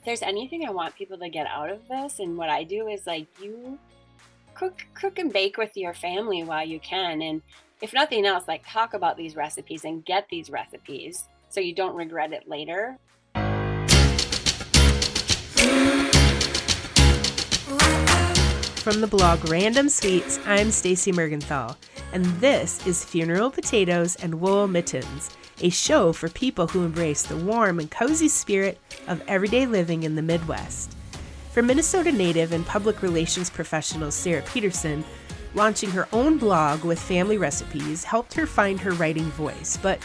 there's anything I want people to get out of this, and what I do is like you cook and bake with your family while you can. And if nothing else, like talk about these recipes and get these recipes so you don't regret it later. From the blog Random Sweets, I'm Staci Mergenthal, and this is Funeral Potatoes and Wool Mittens, a show for people who embrace the warm and cozy spirit of everyday living in the Midwest. For Minnesota native and public relations professional Sarha Peterson, launching her own blog with family recipes helped her find her writing voice, but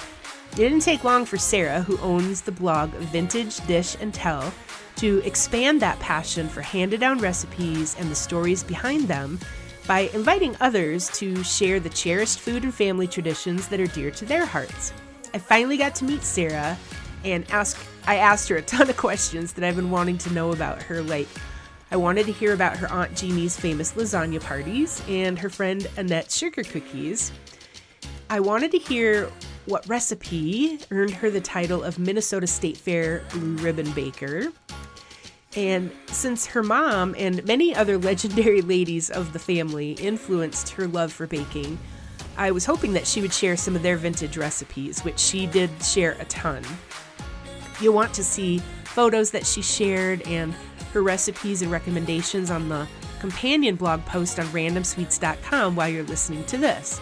it didn't take long for Sarha, who owns the blog Vintage Dish and Tell, to expand that passion for handed-down recipes and the stories behind them by inviting others to share the cherished food and family traditions that are dear to their hearts. I finally got to meet Sarha, and I asked her a ton of questions that I've been wanting to know about her, like I wanted to hear about her Aunt Jeannie's famous lasagna parties and her friend Annette's sugar cookies. I wanted to hear what recipe earned her the title of Minnesota State Fair Blue Ribbon Baker. And since her mom and many other legendary ladies of the family influenced her love for baking, I was hoping that she would share some of their vintage recipes, which she did share a ton. You'll want to see photos that she shared and her recipes and recommendations on the companion blog post on randomsweets.com while you're listening to this.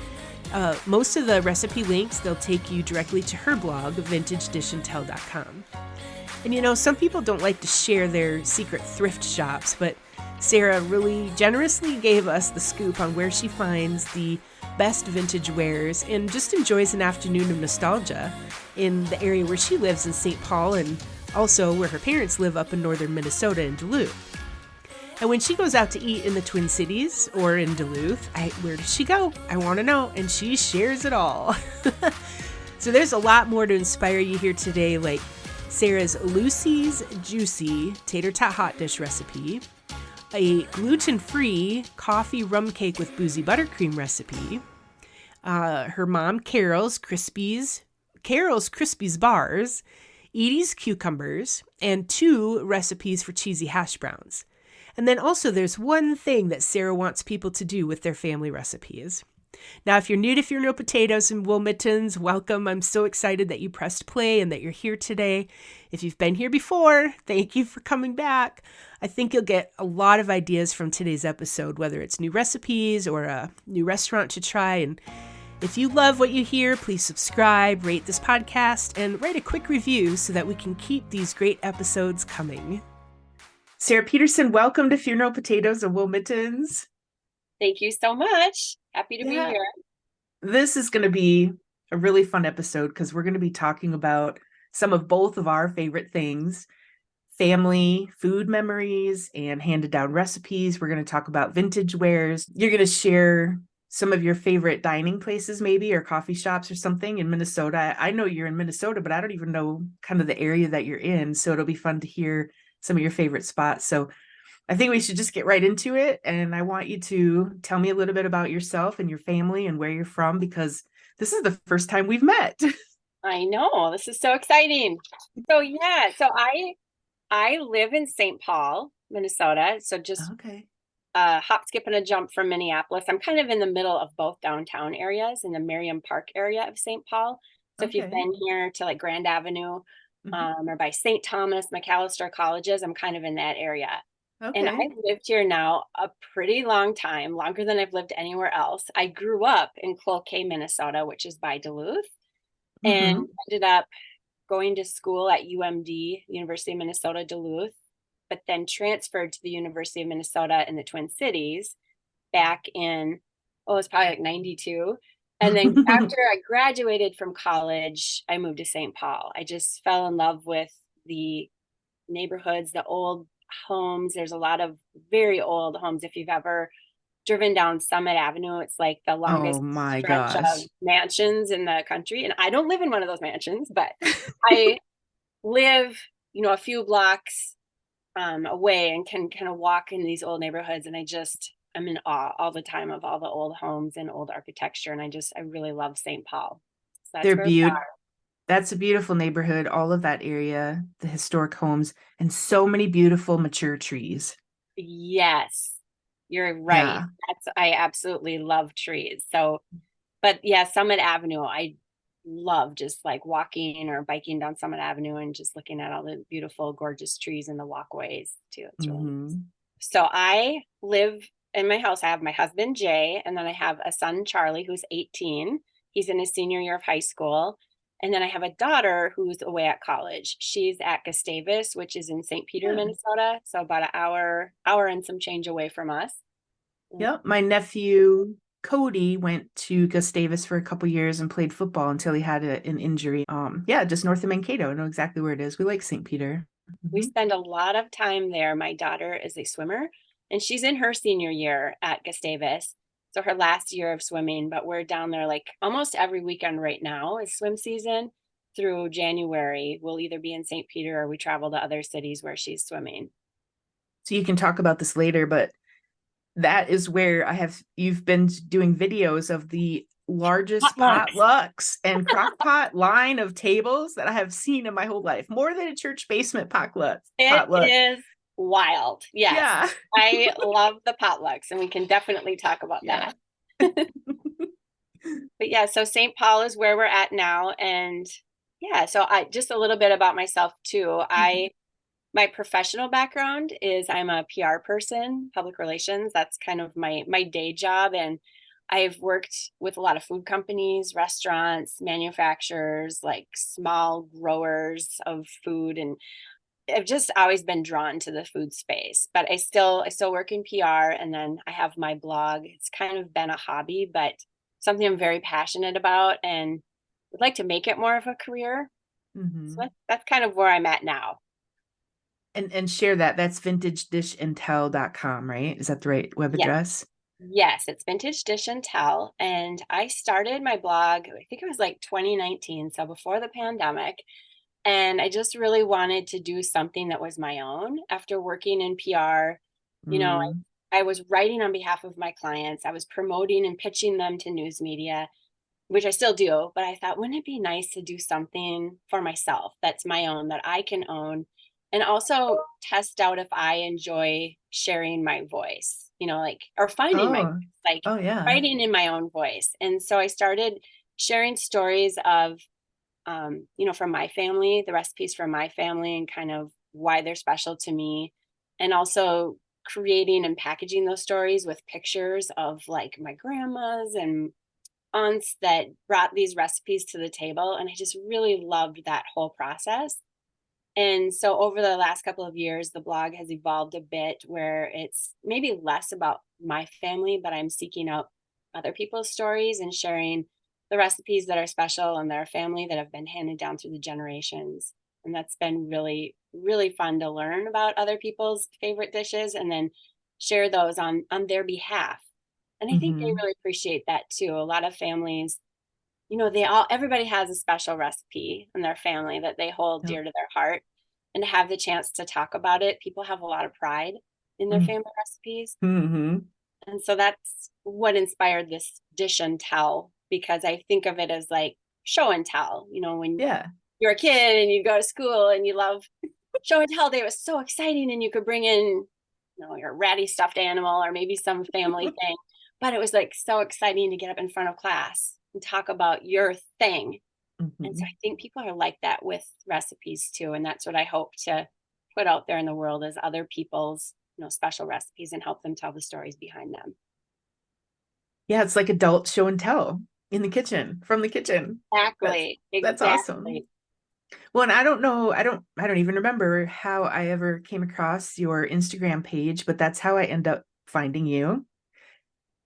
Most of the recipe links, they'll take you directly to her blog, vintagedishandtell.com. And you know, some people don't like to share their secret thrift shops, but Sarha really generously gave us the scoop on where she finds the best vintage wares and just enjoys an afternoon of nostalgia in the area where she lives in St. Paul and also where her parents live up in northern Minnesota in Duluth. And when she goes out to eat in the Twin Cities or in Duluth, where does she go? I want to know, and she shares it all. So there's a lot more to inspire you here today, like Sarha's Lucy's Juicy Tater Tot Hot Dish recipe, a gluten-free coffee rum cake with boozy buttercream recipe, her mom Carol's Krispies bars, Edie's cucumbers, and 2 recipes for cheesy hash browns. And then also there's one thing that Sarha wants people to do with their family recipes. Now, if you're new to Funeral Potatoes and Wool Mittens, welcome. I'm so excited that you pressed play and that you're here today. If you've been here before, thank you for coming back. I think you'll get a lot of ideas from today's episode, whether it's new recipes or a new restaurant to try. And if you love what you hear, please subscribe, rate this podcast, and write a quick review so that we can keep these great episodes coming. Sarha Peterson, welcome to Funeral Potatoes and Wool Mittens. Thank you so much. Happy to be here. This is going to be a really fun episode because we're going to be talking about some of both of our favorite things, family food memories and handed down recipes. We're going to talk about vintage wares. You're going to share some of your favorite dining places maybe, or coffee shops or something in Minnesota. I know you're in Minnesota, but I don't even know kind of the area that you're in. So it'll be fun to hear some of your favorite spots. So I think we should just get right into it. And I want you to tell me a little bit about yourself and your family and where you're from, because this is the first time we've met. I know, this is so exciting. So I live in St. Paul, Minnesota. So just hop, skip, and a jump from Minneapolis. I'm kind of in the middle of both downtown areas in the Merriam Park area of St. Paul. So if you've been here to like Grand Avenue or by St. Thomas, McAllister colleges, I'm kind of in that area. And I've lived here now a pretty long time, longer than I've lived anywhere else. I grew up in Cloquet, Minnesota, which is by Duluth, and ended up going to school at UMD, University of Minnesota, Duluth, but then transferred to the University of Minnesota in the Twin Cities back in, it was probably like 92. And then after I graduated from college, I moved to St. Paul. I just fell in love with the neighborhoods, the old homes. There's a lot of very old homes. If you've ever driven down Summit Avenue, it's like the longest stretch of mansions in the country. And I don't live in one of those mansions, but I live, a few blocks away and can kind of walk in these old neighborhoods. And I'm in awe all the time of all the old homes and old architecture. And I really love St. Paul. So that's They're beautiful. That's a beautiful neighborhood, all of that area, the historic homes, and so many beautiful mature trees. Yes, you're right. Yeah. I absolutely love trees. So, but yeah, Summit Avenue, I love just like walking or biking down Summit Avenue and just looking at all the beautiful, gorgeous trees and the walkways too. It's really nice. Hmm. So I live in my house. I have my husband, Jay, and then I have a son, Charlie, who's 18. He's in his senior year of high school. And then I have a daughter who's away at college. She's at Gustavus, which is in St. Peter, Yeah. Minnesota. So about an hour and some change away from us. Yep. My nephew Cody went to Gustavus for a couple years and played football until he had an injury. Yeah, just north of Mankato. I know exactly where it is. We like St. Peter. We Hmm. spend a lot of time there. My daughter is a swimmer and she's in her senior year at Gustavus. So her last year of swimming, but we're down there like almost every weekend right now is swim season through January. We'll either be in St. Peter or we travel to other cities where she's swimming. So you can talk about this later, but that is where you've been doing videos of the largest Potlucks. potlucks and crock pot line of tables that I have seen in my whole life, more than a church basement It potluck. is wild. Yes. Yeah. I love the potlucks and we can definitely talk about Yeah. that. But yeah, so St. Paul is where we're at now. And yeah, so I just a little bit about myself too. My professional background is I'm a PR person, public relations. That's kind of my day job. And I've worked with a lot of food companies, restaurants, manufacturers, like small growers of food. And I've just always been drawn to the food space. But I still work in PR and then I have my blog. It's kind of been a hobby, but something I'm very passionate about and would like to make it more of a career. So Hmm. that's kind of where I'm at now. And share that. That's vintagedishandtell.com, right? Is that the right web Yeah. address? Yes, it's Vintage Dish and Tell. And I started my blog, I think it was like 2019, so before the pandemic. And I just really wanted to do something that was my own after working in PR. You know, Mm. I was writing on behalf of my clients, I was promoting and pitching them to news media, which I still do. But I thought, wouldn't it be nice to do something for myself that's my own, that I can own, and also test out if I enjoy sharing my voice, like, or finding my, Oh, like, oh yeah. writing in my own voice. And so I started sharing stories of, from my family, the recipes from my family, and kind of why they're special to me. And also creating and packaging those stories with pictures of like my grandmas and aunts that brought these recipes to the table. And I just really loved that whole process. And so over the last couple of years, the blog has evolved a bit where it's maybe less about my family, but I'm seeking out other people's stories and sharing the recipes that are special in their family that have been handed down through the generations. And that's been really, really fun to learn about other people's favorite dishes and then share those on their behalf. And I think they Hmm. really appreciate that too. A lot of families, everybody has a special recipe in their family that they hold Yep. dear to their heart. And to have the chance to talk about it, people have a lot of pride in their family recipes. Mm-hmm. And so that's what inspired this dish and tell, because I think of it as like show and tell. When Yeah. you're a kid and you go to school and you love show and tell day, it was so exciting and you could bring in, your ratty stuffed animal or maybe some family thing. But it was like so exciting to get up in front of class and talk about your thing. And so Hmm. I think people are like that with recipes too. And that's what I hope to put out there in the world is other people's, special recipes and help them tell the stories behind them. Yeah, it's like adult show and tell in the kitchen, from the kitchen. That's Exactly. that's awesome. Exactly. Well, and I don't know, I don't even remember how I ever came across your Instagram page, but that's how I end up finding you.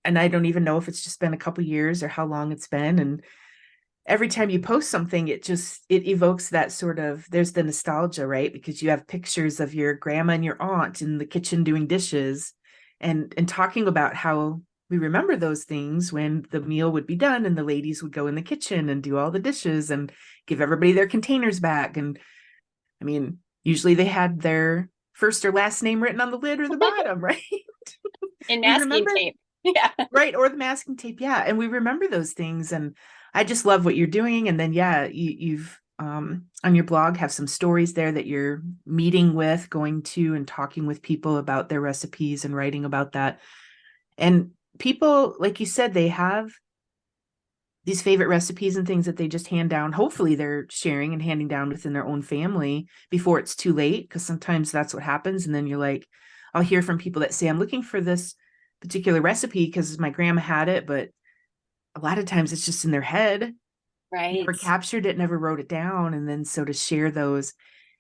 And I don't even know if it's just been a couple years or how long it's been. And every time you post something, it evokes that sort of, there's the nostalgia, right? Because you have pictures of your grandma and your aunt in the kitchen doing dishes and talking about how we remember those things when the meal would be done and the ladies would go in the kitchen and do all the dishes and give everybody their containers back. And I mean, usually they had their first or last name written on the lid or the bottom, right? And We masking remember, tape. Yeah. right, or the masking tape, yeah, and we remember those things. And I just love what you're doing. And then yeah, you've on your blog have some stories there that you're meeting with, going to and talking with people about their recipes and writing about that. And people, like you said, they have these favorite recipes and things that they just hand down. Hopefully they're sharing and handing down within their own family before it's too late, because sometimes that's what happens. And then you're like, I'll hear from people that say, I'm looking for this particular recipe because my grandma had it, but a lot of times it's just in their head. Right. Never captured it, never wrote it down. And then so to share those,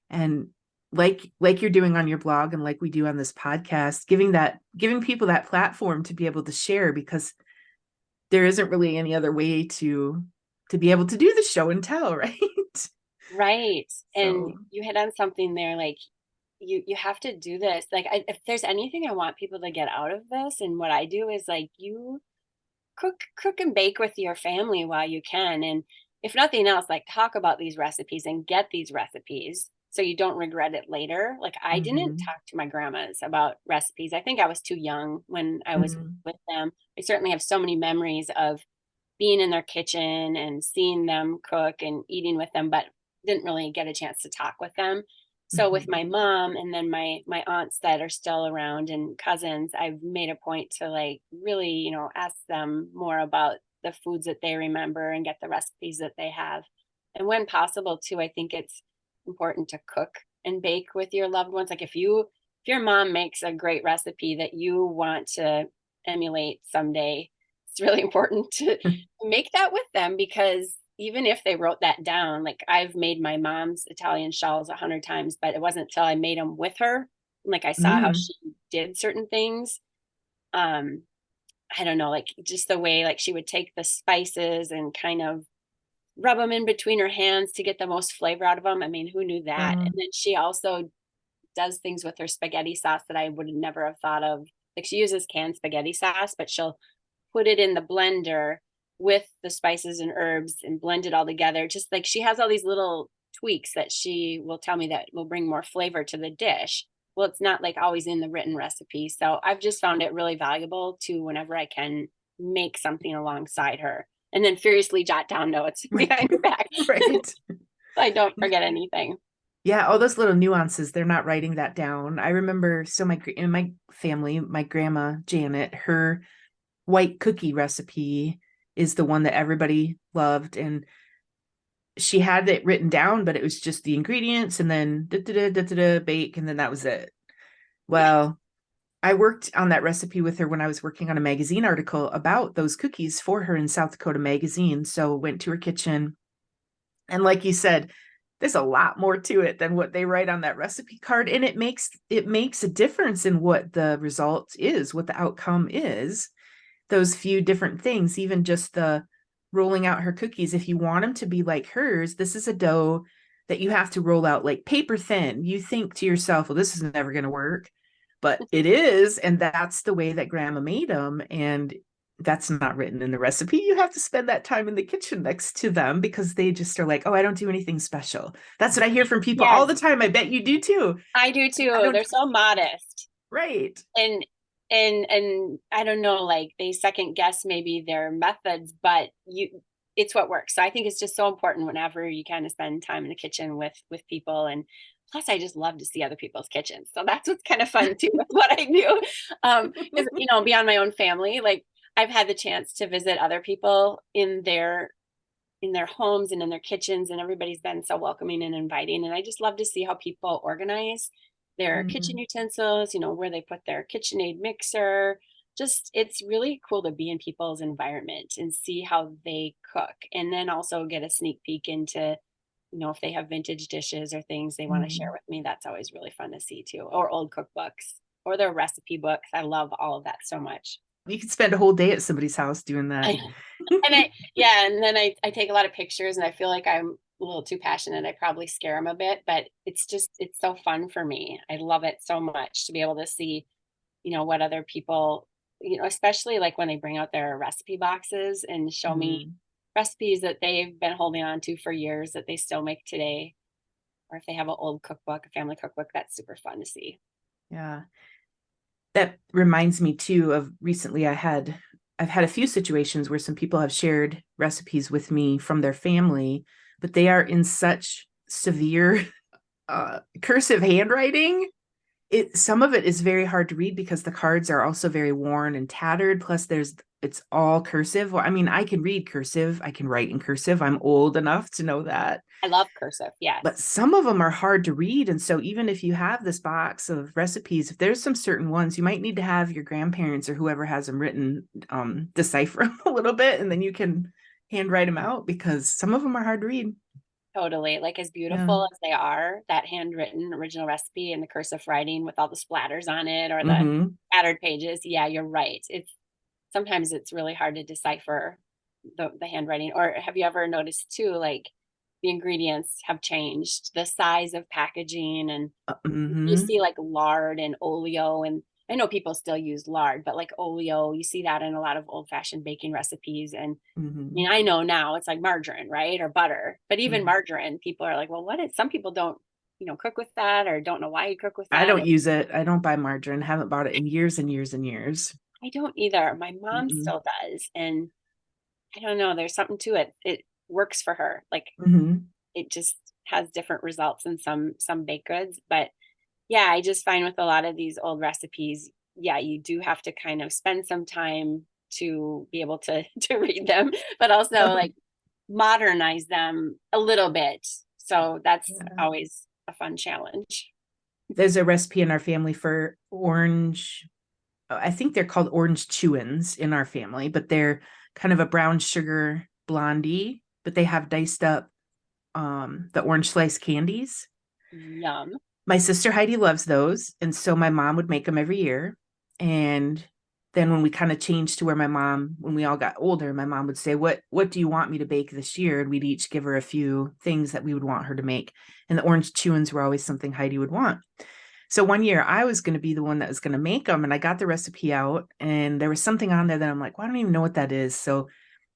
and like you're doing on your blog and like we do on this podcast, giving people that platform to be able to share, because there isn't really any other way to be able to do the show and tell, right? Right. And So you hit on something there, like you have to do this. Like if there's anything I want people to get out of this, and what I do is like you cook and bake with your family while you can. And if nothing else, like talk about these recipes and get these recipes so you don't regret it later. Like I didn't talk to my grandmas about recipes. I think I was too young when I was with them. I certainly have so many memories of being in their kitchen and seeing them cook and eating with them, but didn't really get a chance to talk with them. So with my mom and then my aunts that are still around and cousins, I've made a point to like really, ask them more about the foods that they remember and get the recipes that they have. And when possible too, I think it's important to cook and bake with your loved ones. Like if your mom makes a great recipe that you want to emulate someday, it's really important to make that with them, because even if they wrote that down, like I've made my mom's Italian shells 100 times, but it wasn't until I made them with her. Like I saw how she did certain things. I don't know, like just the way like she would take the spices and kind of rub them in between her hands to get the most flavor out of them. I mean, who knew that? And then she also does things with her spaghetti sauce that I would never have thought of. Like she uses canned spaghetti sauce, but she'll put it in the blender with the spices and herbs and blend it all together. Just like she has all these little tweaks that she will tell me that will bring more flavor to the dish. Well, it's not like always in the written recipe. So I've just found it really valuable to, whenever I can, make something alongside her and then furiously jot down notes behind her back. Right. So I don't forget anything. Yeah, all those little nuances, they're not writing that down. I remember, so in my family, my grandma Janet, her white cookie recipe is the one that everybody loved, and she had it written down, but it was just the ingredients and then bake, and then that was it. Well, I worked on that recipe with her when I was working on a magazine article about those cookies for her in South Dakota Magazine. So went to her kitchen, and like you said, there's a lot more to it than what they write on that recipe card, and it makes a difference in what the result is, what the outcome is. Those few different things, even just the rolling out her cookies. If you want them to be like hers, this is a dough that you have to roll out like paper thin. You think to yourself, well, this is never going to work, but it is. And that's the way that grandma made them. And that's not written in the recipe. You have to spend that time in the kitchen next to them, because they just are like, oh, I don't do anything special. That's what I hear from people all the time. I bet you do too. I do too. They're so modest. Right. And I don't know, like they second guess maybe their methods, but it's what works. So I think it's just so important whenever you kind of spend time in the kitchen with people. And plus I just love to see other people's kitchens. So that's what's kind of fun too with what I do. Because, beyond my own family, like I've had the chance to visit other people in their homes and in their kitchens, and everybody's been so welcoming and inviting. And I just love to see how people organize their kitchen utensils, where they put their KitchenAid mixer. Just, it's really cool to be in people's environment and see how they cook. And then also get a sneak peek into, if they have vintage dishes or things they want to share with me. That's always really fun to see too. Or old cookbooks or their recipe books. I love all of that so much. You could spend a whole day at somebody's house doing that. And then I take a lot of pictures, and I feel like I'm a little too passionate. I probably scare them a bit, but it's so fun for me. I love it so much to be able to see, what other people, especially like when they bring out their recipe boxes and show me recipes that they've been holding on to for years that they still make today. Or if they have an old cookbook, a family cookbook, that's super fun to see. Yeah. That reminds me too of recently I've had a few situations where some people have shared recipes with me from their family but they are in such severe cursive handwriting. Some of it is very hard to read because the cards are also very worn and tattered. Plus it's all cursive. Well, I mean, I can read cursive. I can write in cursive. I'm old enough to know that. I love cursive. Yes. But some of them are hard to read. And so even if you have this box of recipes, if there's some certain ones, you might need to have your grandparents or whoever has them written, decipher them a little bit, and then you can handwrite them out because some of them are hard to read. Totally. Like as beautiful as they are, that handwritten original recipe and the cursive writing with all the splatters on it or the tattered pages. Yeah, you're right. Sometimes it's really hard to decipher the handwriting. Or have you ever noticed too, like the ingredients have changed, the size of packaging, and you see like lard and oleo, and I know people still use lard, but like oleo, you see that in a lot of old-fashioned baking recipes. And I mean, I know now it's like margarine, right? Or butter, but even margarine, people are like, well, some people don't, cook with that or don't know why you cook with that. I don't use it. I don't buy margarine. Haven't bought it in years and years and years. I don't either. My mom still does. And I don't know, there's something to it. It works for her. Like it just has different results in some baked goods. But yeah, I just find with a lot of these old recipes, yeah, you do have to kind of spend some time to be able to read them, but also like modernize them a little bit. So that's always a fun challenge. There's a recipe in our family for orange. I think they're called orange chew-ins in our family, but they're kind of a brown sugar blondie, but they have diced up the orange slice candies. Yum. My sister Heidi loves those. And so my mom would make them every year. And then when we kind of changed to where when we all got older, my mom would say, what do you want me to bake this year? And we'd each give her a few things that we would want her to make. And the orange chew-ins were always something Heidi would want. So one year I was going to be the one that was going to make them. And I got the recipe out and there was something on there that I'm like, well, I don't even know what that is. So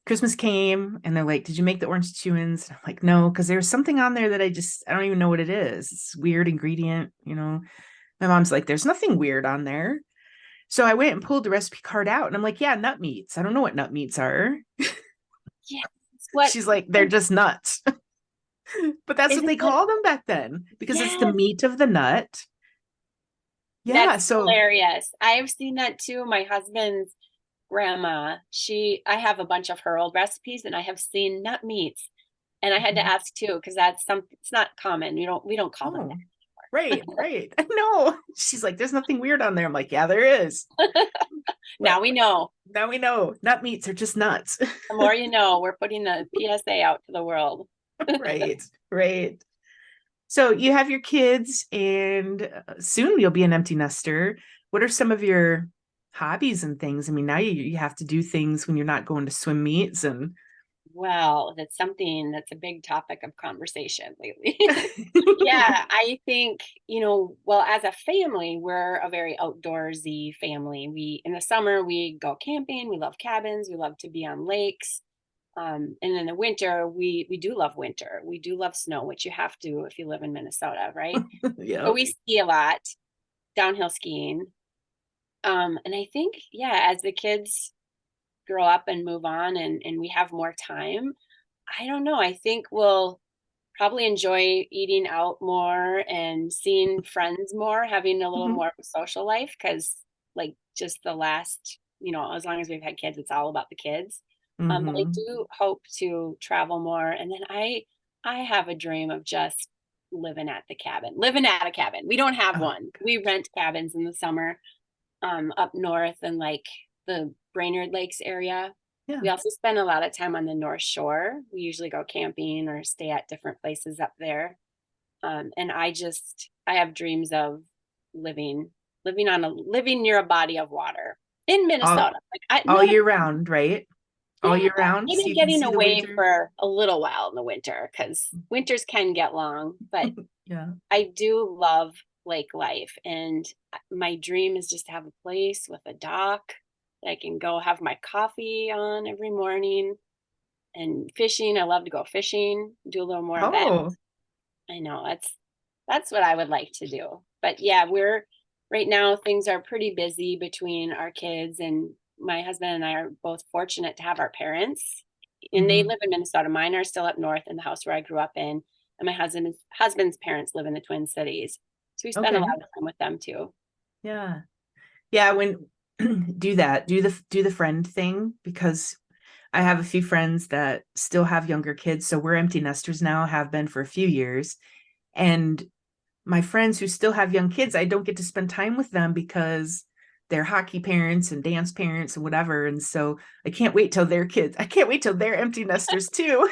Christmas came and they're like, did you make the orange chew-ins? I'm like, no, because there's something on there that I don't even know what it is. It's a weird ingredient, My mom's like, there's nothing weird on there. So I went and pulled the recipe card out and I'm like, yeah, nut meats. I don't know what nut meats are. Yeah. She's like, they're just nuts. But that's what they called them back then because it's the meat of the nut. Yeah. That's hilarious. I've seen that too. My husband's grandma, I have a bunch of her old recipes and I have seen nut meats, and I had to ask too, because it's not common. We don't call them that anymore. Right. I know. She's like, there's nothing weird on there. I'm like, yeah, there is. Now we know. Nut meats are just nuts. The more you know, we're putting the PSA out to the world. Right. So you have your kids and soon you'll be an empty nester. What are some of your hobbies and things? I mean, now you have to do things when you're not going to swim meets and. Well, that's something that's a big topic of conversation lately. Yeah, I think, well, as a family, we're a very outdoorsy family. In the summer, we go camping. We love cabins. We love to be on lakes. And in the winter, we do love winter. We do love snow, which you have to if you live in Minnesota, right? Yeah. So we ski a lot, downhill skiing. And I think, as the kids grow up and move on and we have more time, I don't know. I think we'll probably enjoy eating out more and seeing friends more, having a little more of a social life, because like just the last, as long as we've had kids, it's all about the kids. But I do hope to travel more. And then I have a dream of just living at a cabin. We don't have one. We rent cabins in the summer up north in like the Brainerd Lakes area. Yeah. We also spend a lot of time on the North Shore. We usually go camping or stay at different places up there. And I have dreams of living near a body of water in Minnesota. All year round, right? All year round. Maybe so getting away for a little while in the winter, because winters can get long, but yeah, I do love lake life. And my dream is just to have a place with a dock that I can go have my coffee on every morning. And fishing, I love to go fishing, do a little more of that. I know that's what I would like to do. But yeah, right now things are pretty busy between our kids, and my husband and I are both fortunate to have our parents and they live in Minnesota. Mine are still up north in the house where I grew up in. And my husband's parents live in the Twin Cities. So we spend a lot of time with them too. Yeah. Yeah. When do that, do the friend thing, because I have a few friends that still have younger kids. So we're empty nesters now, have been for a few years. And my friends who still have young kids, I don't get to spend time with them because they're hockey parents and dance parents and whatever. And so I can't wait till their kids, I can't wait till they're empty nesters too.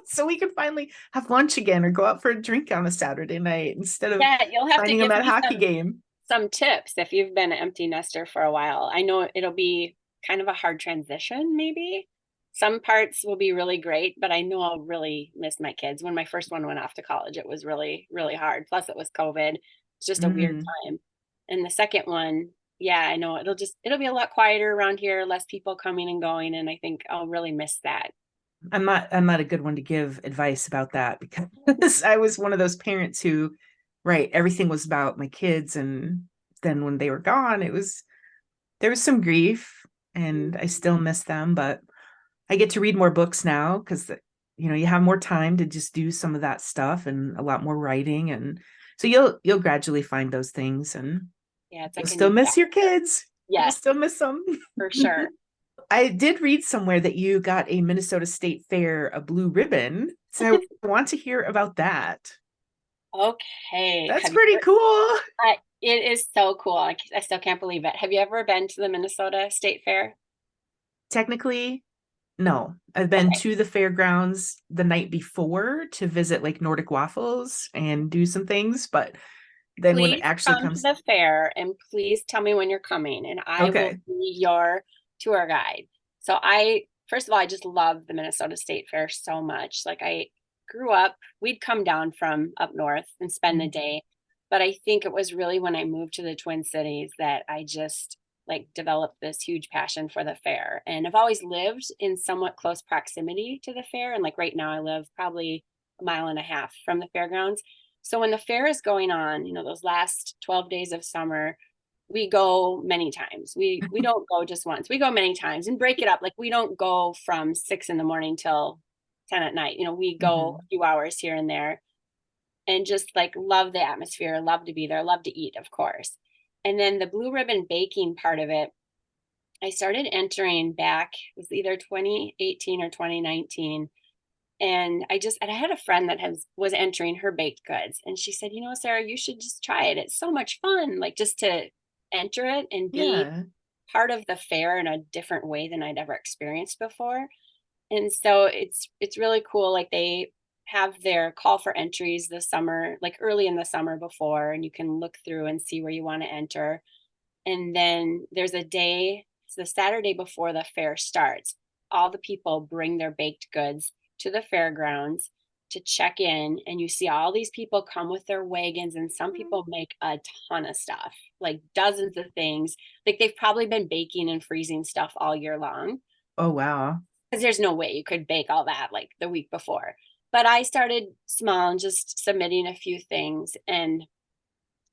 So we can finally have lunch again or go out for a drink on a Saturday night instead of you'll have to finding give them at me hockey game. some tips if you've been an empty nester for a while. I know it'll be kind of a hard transition, maybe. Some parts will be really great, but I know I'll really miss my kids. When my first one went off to college, it was really, really hard. Plus, it was COVID. It's just a weird time. And the second one, yeah, I know it'll be a lot quieter around here, less people coming and going, and I think I'll really miss that. I'm not a good one to give advice about that because I was one of those parents who, right, everything was about my kids, and then when they were gone, there was some grief, and I still miss them, but I get to read more books now because you have more time to just do some of that stuff and a lot more writing, and so you'll gradually find those things, and Yeah, you'll still miss your kids. You'll Yes, still miss them. for sure. I did read somewhere that you got a Minnesota State Fair, a blue ribbon. So I want to hear about that. Okay. That's pretty cool. It is so cool. I still can't believe it. Have you ever been to the Minnesota State Fair? Technically, no. I've been to the fairgrounds the night before to visit like Nordic Waffles and do some things, but then when it Please actually come to comes, the fair and please tell me when you're coming and I will be your tour guide. So first of all, I just love the Minnesota State Fair so much. Like I grew up, we'd come down from up north and spend the day. But I think it was really when I moved to the Twin Cities that I just like developed this huge passion for the fair. And I've always lived in somewhat close proximity to the fair. And like right now I live probably a mile and a half from the fairgrounds. So when the fair is going on, those last 12 days of summer, we go many times. We don't go just once. We go many times and break it up. Like we don't go from 6 a.m. till 10 at night. We go a few hours here and there and just like love the atmosphere, love to be there, love to eat, of course. And then the blue ribbon baking part of it, I started entering back, it was either 2018 or 2019. And I had a friend that was entering her baked goods. And she said, Sarah, you should just try it. It's so much fun. Like just to enter it and be part of the fair in a different way than I'd ever experienced before. And so it's really cool. Like they have their call for entries this summer, like early in the summer before, and you can look through and see where you want to enter. And then there's a day, it's the Saturday before the fair starts. All the people bring their baked goods to the fairgrounds to check in, and you see all these people come with their wagons, and some people make a ton of stuff, like dozens of things. Like they've probably been baking and freezing stuff all year long. Oh, wow. Because there's no way you could bake all that like the week before. But I started small and just submitting a few things. And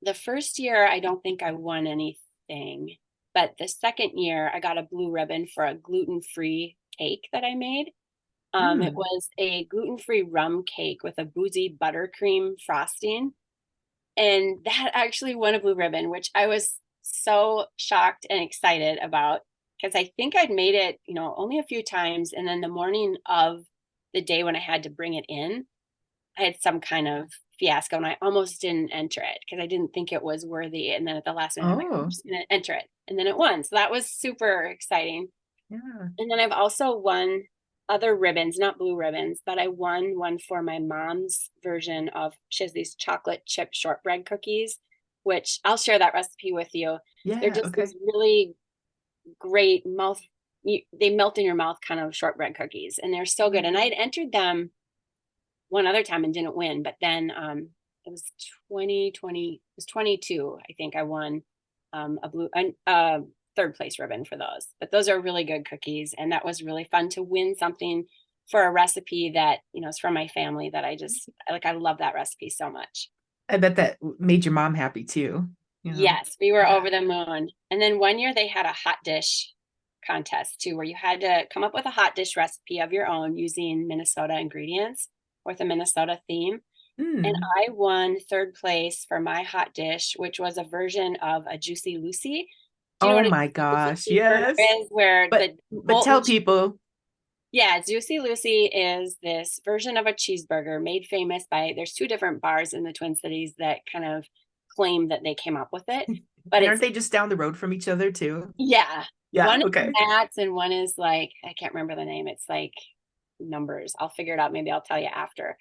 the first year, I don't think I won anything. But the second year, I got a blue ribbon for a gluten-free cake that I made. It was a gluten-free rum cake with a boozy buttercream frosting. And that actually won a blue ribbon, which I was so shocked and excited about because I think I'd made it, only a few times. And then the morning of the day when I had to bring it in, I had some kind of fiasco and I almost didn't enter it because I didn't think it was worthy. And then at the last minute, I'm like, I'm just going to enter it. And then it won. So that was super exciting. Yeah. And then I've also won other ribbons, not blue ribbons, but I won one for my mom's version of, she has these chocolate chip shortbread cookies, which I'll share that recipe with you. Yeah. They're just these really great they melt in your mouth kind of shortbread cookies, and they're so good. And I had entered them one other time and didn't win, but then it was 2020, it was 22, I think I won a third place ribbon for those. But those are really good cookies, and that was really fun to win something for a recipe that is from my family that I love that recipe so much. I bet that made your mom happy too. Yes, we were over the moon. And then one year they had a hot dish contest too, where you had to come up with a hot dish recipe of your own using Minnesota ingredients with a Minnesota theme. And I won third place for my hot dish, which was a version of a Juicy Lucy. Do you know Oh what a my Juicy Lucy gosh, cheeseburger yes. is? Where But the but molten tell people. yeah, Juicy Lucy is this version of a cheeseburger made famous by, there's two different bars in the Twin Cities that kind of claim that they came up with it. But And it's, aren't they just down the road from each other too? yeah, Yeah, one is okay. Matt's and one is like, I can't remember the name. It's like numbers. I'll figure it out. Maybe I'll tell you after.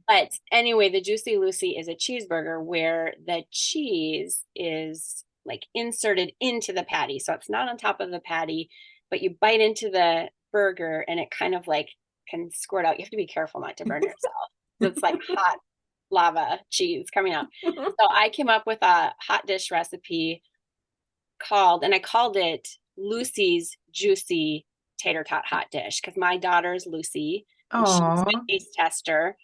But anyway, the Juicy Lucy is a cheeseburger where the cheese is like inserted into the patty. So it's not on top of the patty, but you bite into the burger and it kind of like can squirt out. You have to be careful not to burn yourself. It's like hot lava cheese coming out. So I came up with a hot dish recipe and I called it Lucy's Juicy Tater Tot Hot Dish because my daughter's Lucy and she's my Oh, taste tester,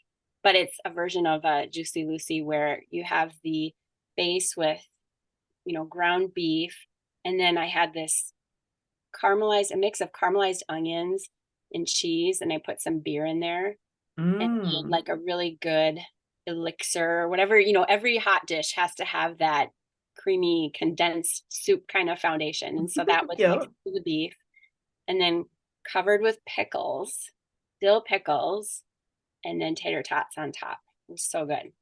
but it's a version of a Juicy Lucy where you have the base with, ground beef. And then I had this a mix of caramelized onions and cheese. And I put some beer in there and made like a really good elixir or whatever. Every hot dish has to have that creamy condensed soup kind of foundation. And so that was yeah. mixed with the beef and then covered with pickles, dill pickles, and then tater tots on top. It was so good.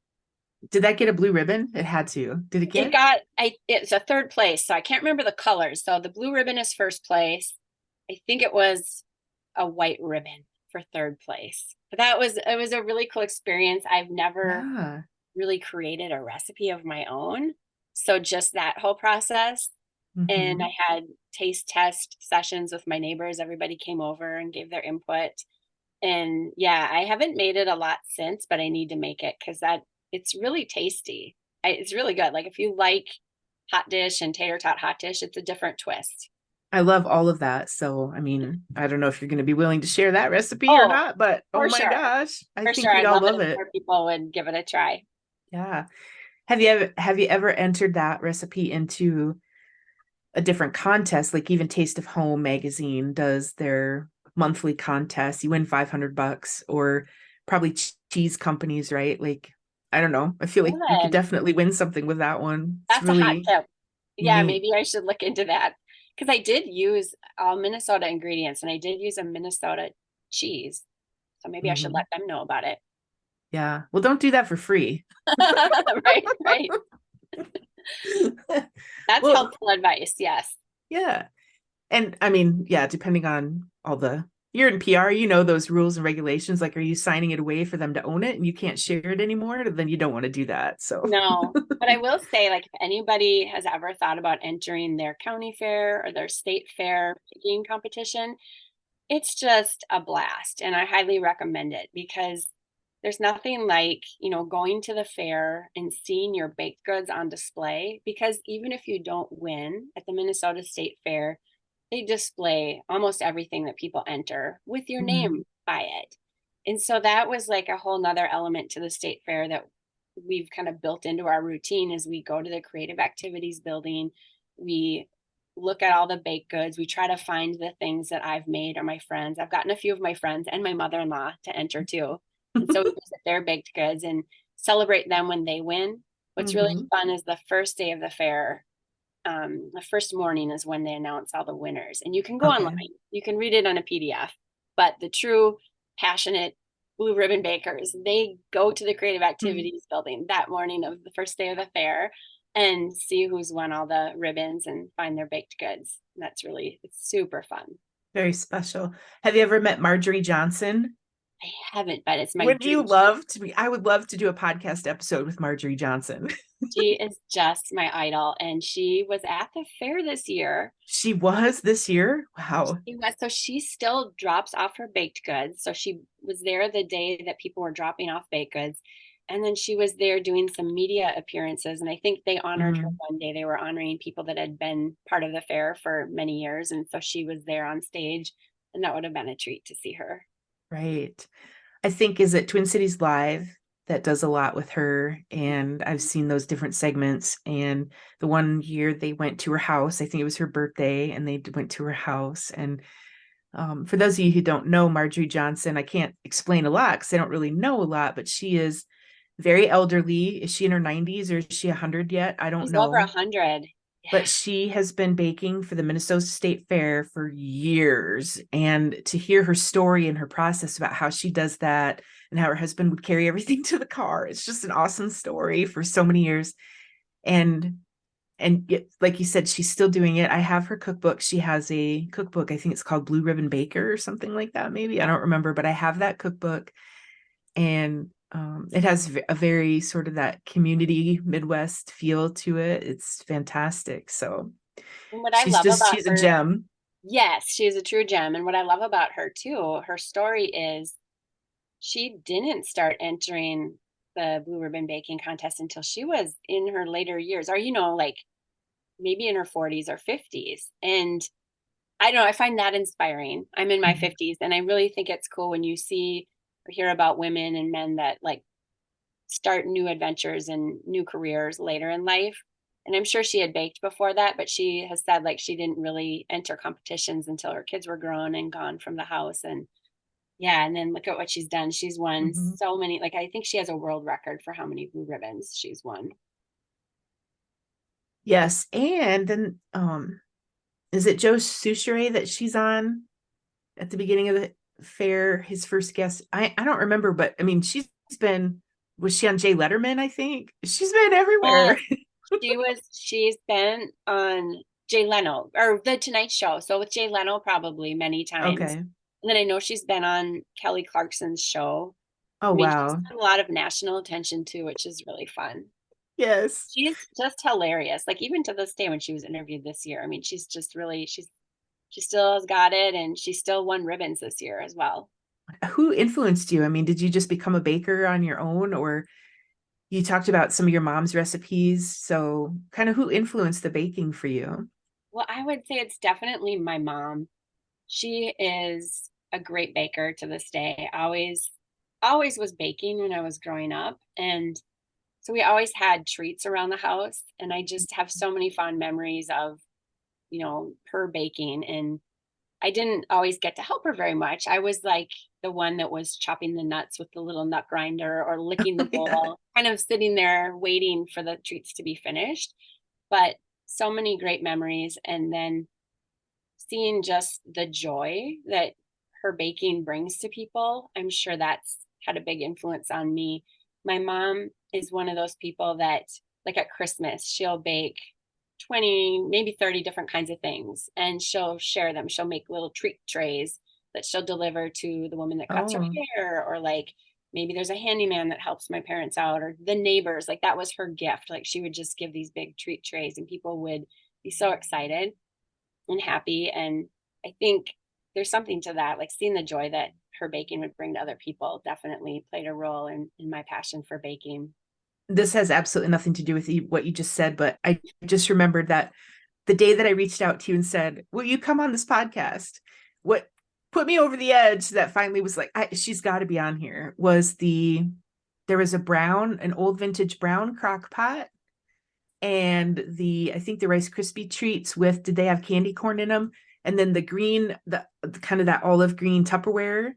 Did that get a blue ribbon? It had to. Did it get? It's a third place. So I can't remember the colors. So the blue ribbon is first place. I think it was a white ribbon for third place. But it was a really cool experience. I've never Yeah. really created a recipe of my own. So just that whole process. And I had taste test sessions with my neighbors. Everybody came over and gave their input. And yeah, I haven't made it a lot since, but I need to make it because it's really tasty. It's really good. Like if you like hot dish and tater tot hot dish, it's a different twist. I love all of that. So, I mean, I don't know if you're going to be willing to share that recipe or Oh, not, but oh for my sure. gosh, I For think sure. we'd I'd all love it love if it. more people would give it a try. Yeah. Have you ever entered that recipe into a different contest? Like even Taste of Home magazine does their monthly contest. You win $500, or probably cheese companies, right? Like, I don't know. I feel like you could Good. definitely win something with that one. It's That's a hot really tip. Yeah, unique. maybe I should look into that because I did use all Minnesota ingredients and I did use a Minnesota cheese. So maybe I should let them know about it. Yeah. Well, don't do that for free. Right, right. That's Well, helpful advice. Yes. yeah. And I mean, yeah, depending on you're in PR, those rules and regulations. Like, are you signing it away for them to own it and you can't share it anymore? Then you don't want to do that. So, No, but I will say, like, if anybody has ever thought about entering their county fair or their state fair picking competition, it's just a blast. And I highly recommend it because there's nothing like, going to the fair and seeing your baked goods on display. Because even if you don't win at the Minnesota State Fair, they display almost everything that people enter with your name by it. And so that was like a whole nother element to the state fair that we've kind of built into our routine as we go to the creative activities building. We look at all the baked goods. We try to find the things that I've made or my friends. I've gotten a few of my friends and my mother-in-law to enter too. And so we visit their baked goods and celebrate them when they win. What's really fun is the first day of the fair. The first morning is when they announce all the winners, and you can go online, you can read it on a PDF, but the true passionate blue ribbon bakers, they go to the creative activities building that morning of the first day of the fair and see who's won all the ribbons and find their baked goods. It's super fun. very special. Have you ever met Marjorie Johnson? I haven't, but it's my Would dream. you love to be? I would love to do a podcast episode with Marjorie Johnson. She is just my idol, and she was at the fair this year. She was this year? Wow. She was, so she still drops off her baked goods. So she was there the day that people were dropping off baked goods. And then she was there doing some media appearances. And I think they honored her one day. They were honoring people that had been part of the fair for many years. And so she was there on stage, and that would have been a treat to see her. Right. I think, is it Twin Cities Live? that does a lot with her. And I've seen those different segments. And the one year they went to her house, I think it was her birthday, and they went to her house. And for those of you who don't know Marjorie Johnson, I can't explain a lot because I don't really know a lot, but she is very elderly. Is she in her 90s or is she 100 yet? I don't She's over know. 100. But she has been baking for the Minnesota State Fair for years. And to hear her story and her process about how she does that and how her husband would carry everything to the car, it's just an awesome story for so many years. And yet, like you said, she's still doing it. I have her cookbook. She has a cookbook. I think it's called Blue Ribbon Baker or something like that. Maybe I don't remember, but I have that cookbook, and it has a very sort of that community Midwest feel to it. It's fantastic. So And what I love about she's a her, gem. yes, she is a true gem. And what I love about her too, her story is she didn't start entering the blue ribbon baking contest until she was in her later years, or, like maybe in her 40s or 50s. And I don't know, I find that inspiring. I'm in my Mhm. 50s, and I really think it's cool when you see or hear about women and men that like start new adventures and new careers later in life. And I'm sure she had baked before that, but she has said like she didn't really enter competitions until her kids were grown and gone from the house. And yeah, and then look at what she's done. She's won Mhm. so many, like I think she has a world record for how many blue ribbons she's won. Yes, and then is it Joe Souchere that she's on at the beginning of the fair? His first guest, I don't remember, but I mean, been was she on Jay Letterman? I think she's been everywhere. Yes, she's been on Jay Leno or the Tonight Show. So with Jay Leno probably many times. Okay. And then I know she's been on Kelly Clarkson's show. Oh I mean, she's wow. got a lot of national attention too, which is really fun. Yes. She's just hilarious. Like even to this day when she was interviewed this year, I mean, she's just really she still has got it, and she still won ribbons this year as well. Who influenced you? I mean, did you just become a baker on your own, or you talked about some of your mom's recipes? So, kind of who influenced the baking for you? Well, I would say it's definitely my mom. She is a great baker to this day. Always was baking when I was growing up. And so we always had treats around the house. And I just have so many fond memories of, her baking. And I didn't always get to help her very much. I was like the one that was chopping the nuts with the little nut grinder or licking the Yeah. bowl, kind of sitting there waiting for the treats to be finished. But so many great memories. And then seeing just the joy that her baking brings to people, I'm sure that's had a big influence on me. My mom is one of those people that, like at Christmas, she'll bake 20, maybe 30 different kinds of things, and she'll share them. She'll make little treat trays that she'll deliver to the woman that cuts her Oh, hair, or like maybe there's a handyman that helps my parents out, or the neighbors. Like that was her gift. Like she would just give these big treat trays, and people would be so excited and happy. And I think there's something to that, like seeing the joy that her baking would bring to other people definitely played a role in my passion for baking. this has absolutely nothing to do with what you just said, but I just remembered that the day that I reached out to you and said, "Will you come on this podcast?" What put me over the edge that finally was like, she's got to be on here was there was an old vintage brown crock pot, and I think the Rice Krispie treats with, did they have candy corn in them? And then the green, the kind of that olive green Tupperware.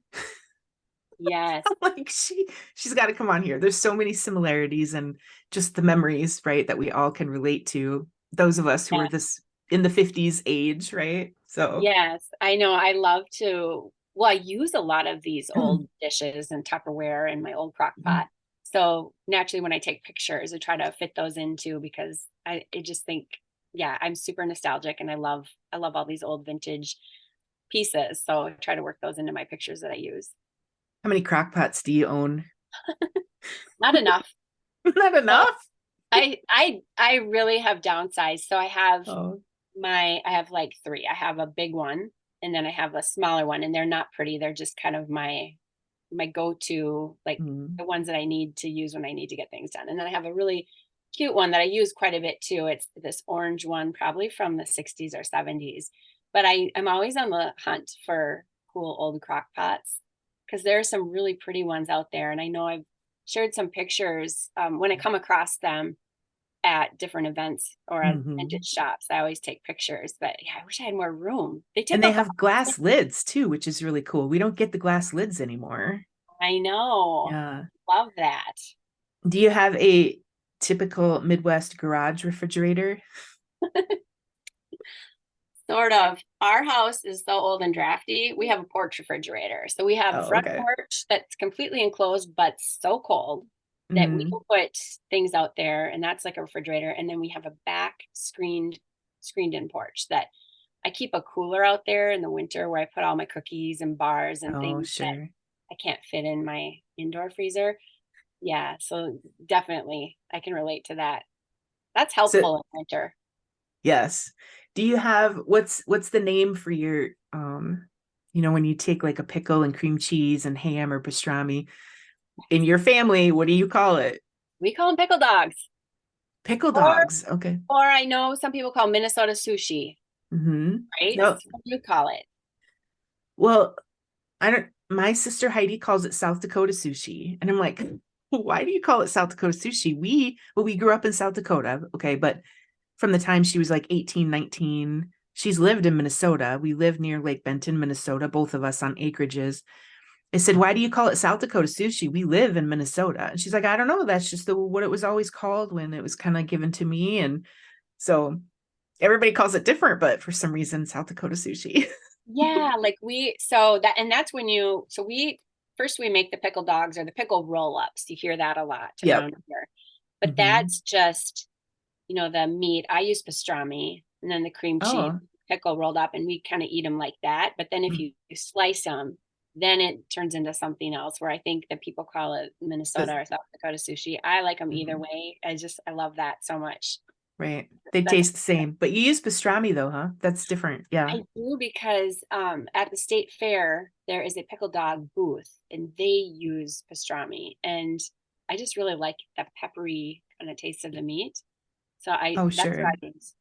Yes. Like she's got to come on here. There's so many similarities and just the memories, right, that we all can relate to. Those of us who are this in the 50s age, right? So Yes, I know. I love to, well, I use a lot of these old dishes and Tupperware in my old crock pot. So naturally, when I take pictures, I try to fit those in too, because I just think, yeah, I'm super nostalgic, and I love all these old vintage pieces. So I try to work those into my pictures that I use. how many crock pots do you own? Not enough. Not So enough. I really have downsized. So Oh. I have like three. I have a big one, and then I have a smaller one, and they're not pretty. They're just kind of my go-to, like Mm. the ones that I need to use when I need to get things done. And then I have a really cute one that I use quite a bit too. It's this orange one, probably from the 60s or 70s. But I'm always on the hunt for cool old crock pots, because there are some really pretty ones out there. And I know I've shared some pictures when I come across them at different events or at vintage shops. I always take pictures, but yeah, I wish I had more room. They take And they up. have glass lids too, which is really cool. We don't get the glass lids anymore. I know. Yeah. Love that. Do you have a typical Midwest garage refrigerator? Sort of. Our house is so old and drafty. We have a porch refrigerator. So we have a Oh, front okay. porch that's completely enclosed, but so cold that we can put things out there, and that's like a refrigerator. And then we have a back screened in porch that I keep a cooler out there in the winter where I put all my cookies and bars and Oh, things that sure. I can't fit in my indoor freezer. Yeah, so definitely I can relate to that. That's So, helpful in winter. yes. Do you have what's the name for your when you take like a pickle and cream cheese and ham or pastrami in your family, what do you call it? We call them pickle dogs. Pickle Or dogs. Okay. or I know some people call Minnesota sushi, right? No. What do you call it? Well, I don't my sister Heidi calls it South Dakota sushi. And I'm like, why do you call it South Dakota sushi? We grew up in South Dakota, okay, but from the time she was like 18, 19, she's lived in Minnesota. We live near Lake Benton, Minnesota, both of us on acreages. I said, why do you call it South Dakota sushi? We live in Minnesota. And she's like, I don't know. That's just what it was always called when it was kind of given to me. And so everybody calls it different, but for some reason, South Dakota sushi. Yeah, like that's when we first we make the pickle dogs or the pickle roll-ups. You hear that a lot Yep. around here. But that's just, the meat. I use pastrami and then the cream cheese Oh. pickle rolled up, and we kind of eat them like that. But then if you slice them, then it turns into something else where I think that people call it Minnesota or South Dakota sushi. I like them either way. I love that so much. Right. They That's taste the same, but you use pastrami though, huh? That's different. Yeah. I do because at the state fair there is a pickle dog booth and they use pastrami, and I just really like the peppery kind of taste of the meat. So Oh, that's what sure. I use.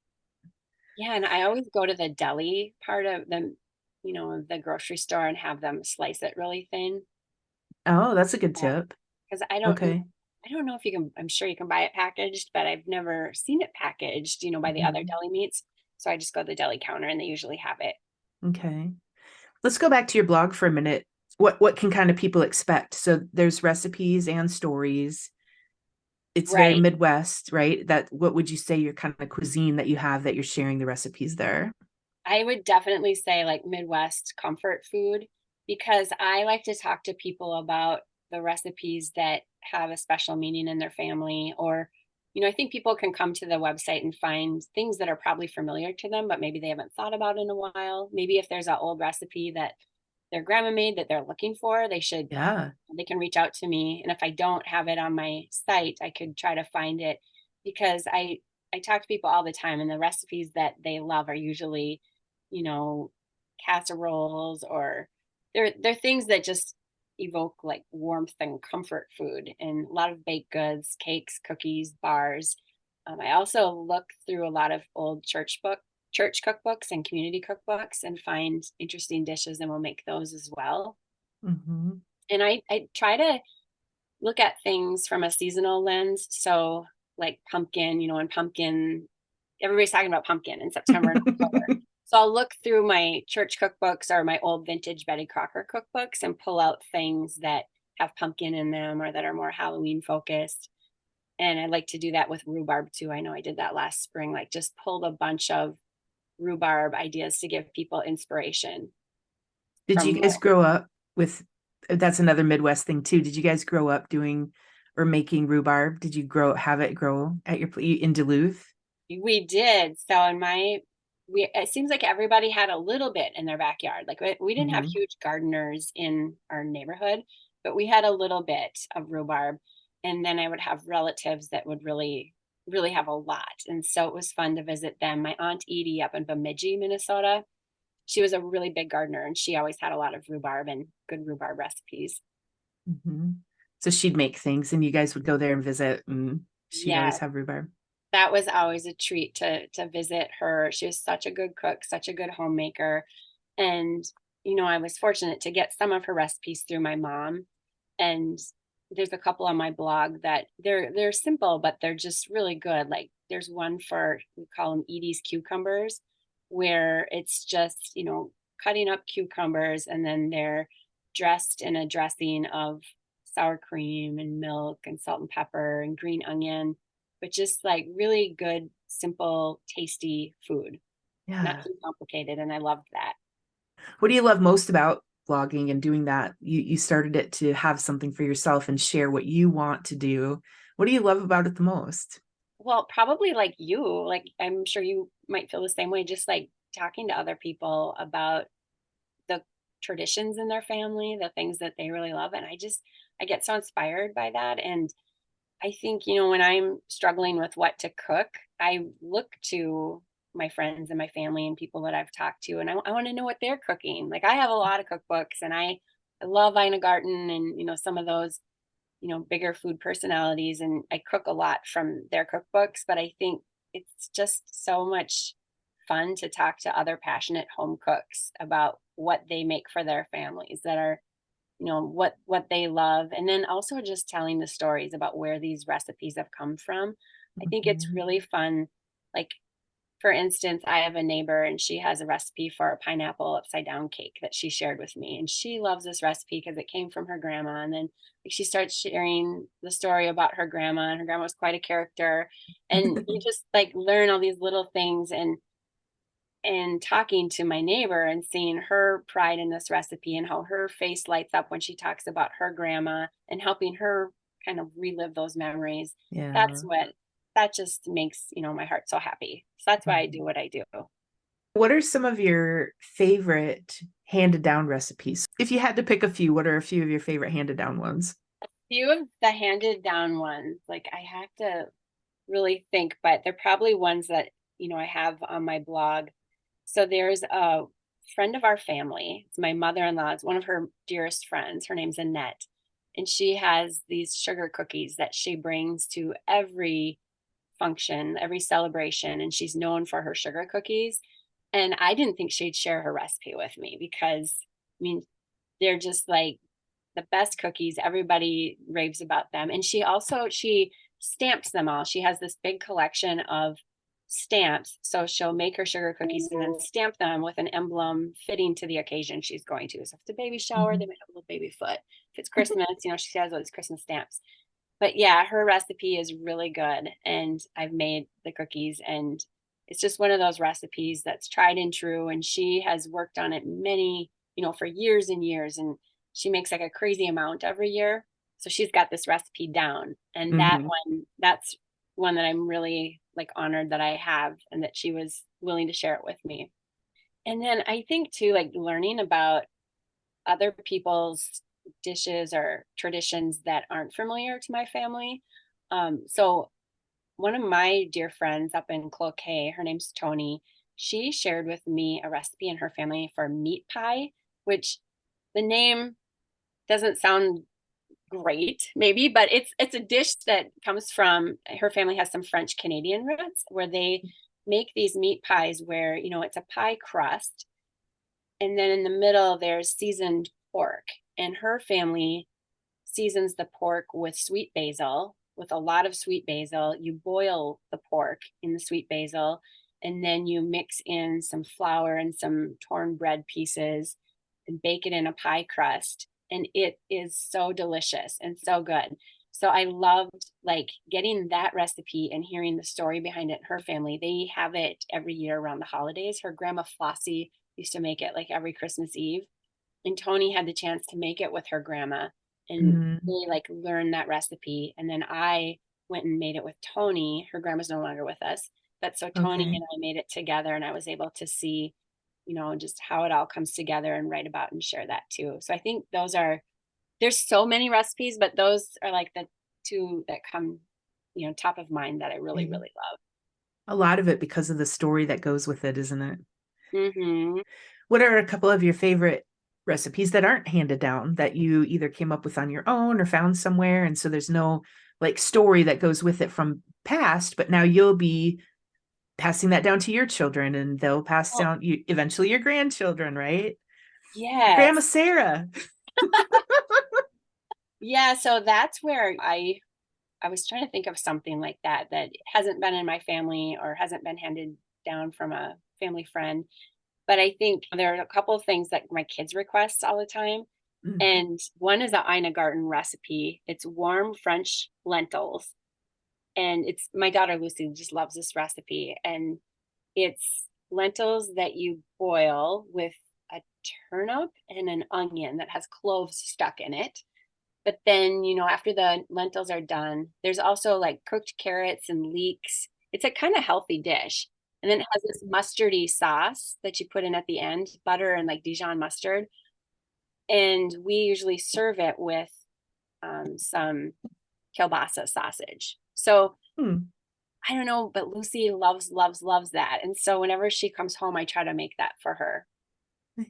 Yeah, and I always go to the deli part of the grocery store and have them slice it really thin. Oh, that's a good tip. Because Okay. I don't know if you can, I'm sure you can buy it packaged, but I've never seen it packaged, by the other deli meats. So I just go to the deli counter and they usually have it. Okay. Let's go back to your blog for a minute. What can kind of people expect? So there's recipes and stories. It's very Right. Midwest, right? What would you say your kind of cuisine that you have that you're sharing the recipes there? I would definitely say like Midwest comfort food, because I like to talk to people about the recipes that have a special meaning in their family. Or, I think people can come to the website and find things that are probably familiar to them, but maybe they haven't thought about in a while. Maybe if there's an old recipe that their grandma made that they're looking for, Yeah. they can reach out to me. And if I don't have it on my site, I could try to find it, because I talk to people all the time, and the recipes that they love are usually, you know, casseroles, or they're things that just evoke like warmth and comfort food, and a lot of baked goods, cakes, cookies, bars. I also look through a lot of old church cookbooks and community cookbooks and find interesting dishes, and we'll make those as well. Mm-hmm. And I try to look at things from a seasonal lens. So like pumpkin, and pumpkin, everybody's talking about pumpkin in September and October. So I'll look through my church cookbooks or my old vintage Betty Crocker cookbooks and pull out things that have pumpkin in them or that are more Halloween focused. And I like to do that with rhubarb too. I know I did that last spring, like just pulled a bunch of rhubarb ideas to give people inspiration Did you from. guys grow up with, that's another Midwest thing too. Did you guys grow up doing or making rhubarb? Did you have it grow at in Duluth? We did. So it seems like everybody had a little bit in their backyard. Like we didn't have huge gardeners in our neighborhood, but we had a little bit of rhubarb. And then I would have relatives that would really, really have a lot. And so it was fun to visit them. My Aunt Edie up in Bemidji, Minnesota, she was a really big gardener, and she always had a lot of rhubarb and good rhubarb recipes. Mm-hmm. So she'd make things and you guys would go there and visit, and she'd Yeah, always have rhubarb. that was always a treat to visit her. She was such a good cook, such a good homemaker. And, I was fortunate to get some of her recipes through my mom. And there's a couple on my blog that they're simple, but they're just really good. Like there's one for, we call them Edie's cucumbers, where it's just, cutting up cucumbers and then they're dressed in a dressing of sour cream and milk and salt and pepper and green onion, but just like really good, simple, tasty food. Not Yeah. too complicated. And I loved that. What do you love most about blogging and doing that? You started it to have something for yourself and share what you want to do. What do you love about it the most? Well, probably like you, like I'm sure you might feel the same way, just like talking to other people about the traditions in their family, the things that they really love. And I get so inspired by that. And I think, when I'm struggling with what to cook, I look to my friends and my family and people that I've talked to, and I want to know what they're cooking. Like I have a lot of cookbooks and I love Ina Garten and, some of those, bigger food personalities. And I cook a lot from their cookbooks, but I think it's just so much fun to talk to other passionate home cooks about what they make for their families that are, what they love, and then also just telling the stories about where these recipes have come from. I think it's Mhm. really fun. Like for instance, I have a neighbor and she has a recipe for a pineapple upside down cake that she shared with me, and she loves this recipe because it came from her grandma. And then like, she starts sharing the story about her grandma, and her grandma was quite a character, and you just like learn all these little things. And talking to my neighbor and seeing her pride in this recipe and how her face lights up when she talks about her grandma and helping her kind of relive those memories. Yeah. That just makes, my heart so happy. So that's why I do what I do. What are some of your favorite handed down recipes? If you had to pick a few, what are a few of your favorite handed down ones? Few of the handed down ones, like I have to really think, but they're probably ones that, I have on my blog. So there's a friend of our family. It's my mother-in-law. It's one of her dearest friends. Her name's Annette. And she has these sugar cookies that she brings to every function, every celebration. And she's known for her sugar cookies. And I didn't think she'd share her recipe with me because, I mean, they're just like the best cookies. Everybody raves about them. And she stamps them all. She has this big collection of stamps. So she'll make her sugar cookies and then stamp them with an emblem fitting to the occasion she's going to. So if it's a baby shower, they Mhm. might have a little baby foot. If it's Christmas, she has all these Christmas stamps. But yeah, her recipe is really good. And I've made the cookies, and it's just one of those recipes that's tried and true. And she has worked on it for years and years. And she makes like a crazy amount every year. So she's got this recipe down. And Mhm. that's one that I'm really like honored that I have and that she was willing to share it with me. And then I think too, like learning about other people's dishes or traditions that aren't familiar to my family. So one of my dear friends up in Cloquet, her name's Tony, she shared with me a recipe in her family for meat pie, which the name doesn't sound great, maybe, but it's a dish that comes from her family has some French Canadian roots where they make these meat pies where, it's a pie crust and then in the middle there's seasoned pork. And her family seasons the pork with sweet basil, with a lot of sweet basil. You boil the pork in the sweet basil, and then you mix in some flour and some torn bread pieces and bake it in a pie crust. And it is so delicious and so good. So I loved like getting that recipe and hearing the story behind it in her family. They have it every year around the holidays. Her grandma Flossie used to make it like every Christmas Eve, and Tony had the chance to make it with her grandma, and Mhm. they like learned that recipe. And then I went and made it with Tony. Her grandma's no longer with us, but so Tony Okay. and I made it together, and I was able to see, just how it all comes together and write about and share that too. So I think there's so many recipes, but those are like the two that come, top of mind that I really, Okay. really love. A lot of it because of the story that goes with it, isn't it? Hmm. What are a couple of your favorite recipes that aren't handed down that you either came up with on your own or found somewhere? And so there's no like story that goes with it from past, but now you'll be passing that down to your children and they'll pass Oh, down you eventually your grandchildren, right? Grandma yes. Sarah. Yeah, so that's where I was trying to think of something like that that hasn't been in my family or hasn't been handed down from a family friend. But I think there are a couple of things that my kids request all the time. Mm. And one is the Ina Garten recipe. It's warm French lentils. And it's my daughter Lucy just loves this recipe. And it's lentils that you boil with a turnip and an onion that has cloves stuck in it. But then, after the lentils are done, there's also like cooked carrots and leeks. It's a kind of healthy dish. And then it has this mustardy sauce that you put in at the end, butter and like Dijon mustard. And we usually serve it with some kielbasa sausage. So Hmm. I don't know, but Lucy loves, loves, loves that. And so whenever she comes home, I try to make that for her.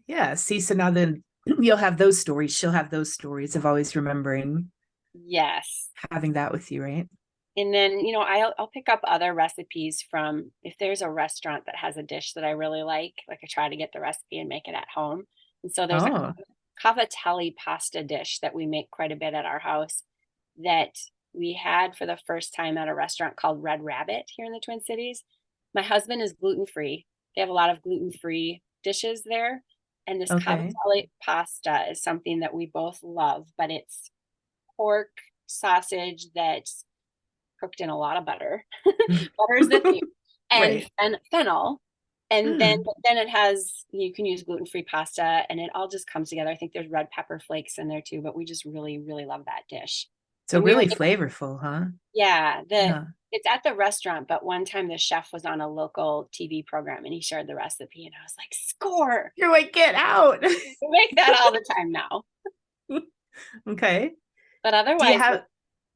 Yeah. See, so now then you'll have those stories. She'll have those stories of always remembering Yes. having that with you, right? And then, I'll pick up other recipes from if there's a restaurant that has a dish that I really like I try to get the recipe and make it at home. And so there's a Oh, cavatelli pasta dish that we make quite a bit at our house that we had for the first time at a restaurant called Red Rabbit here in the Twin Cities. My husband is gluten-free. They have a lot of gluten-free dishes there. And this okay. cavatelli pasta is something that we both love, but it's pork sausage that's cooked in a lot of butter. Butter is the theme, and Right. fennel. And then Mm. it has you can use gluten-free pasta and it all just comes together. I think there's red pepper flakes in there too, but we just really, really love that dish. So And we were really able, flavorful, huh? yeah, Yeah. it's at the restaurant, but one time the chef was on a local TV program and he shared the recipe and I was like, score. You're like, get out. We make that all the time now. Okay. But Do you otherwise, have,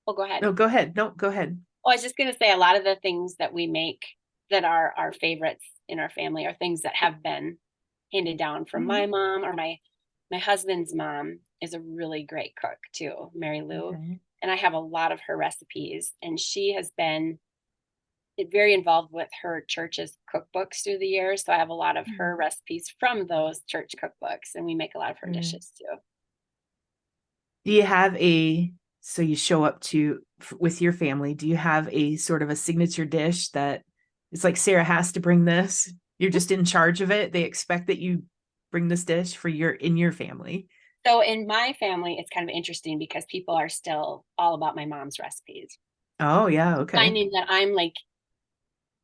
oh, go ahead. no, go ahead. No, go ahead. Well, I was just going to say a lot of the things that we make that are our favorites in our family are things that have been handed down from Mhm. my mom or my husband's mom is a really great cook too, Mary Lou. Okay. And I have a lot of her recipes and she has been very involved with her church's cookbooks through the years. So I have a lot of her Mm. recipes from those church cookbooks and we make a lot of her Sure. dishes too. Do you have so you show up with your family, do you have a sort of a signature dish that it's like Sarah has to bring this? You're just in charge of it. They expect that you bring this dish in your family. So in my family, it's kind of interesting because people are still all about my mom's recipes. Oh, yeah. Okay. Finding that I'm like,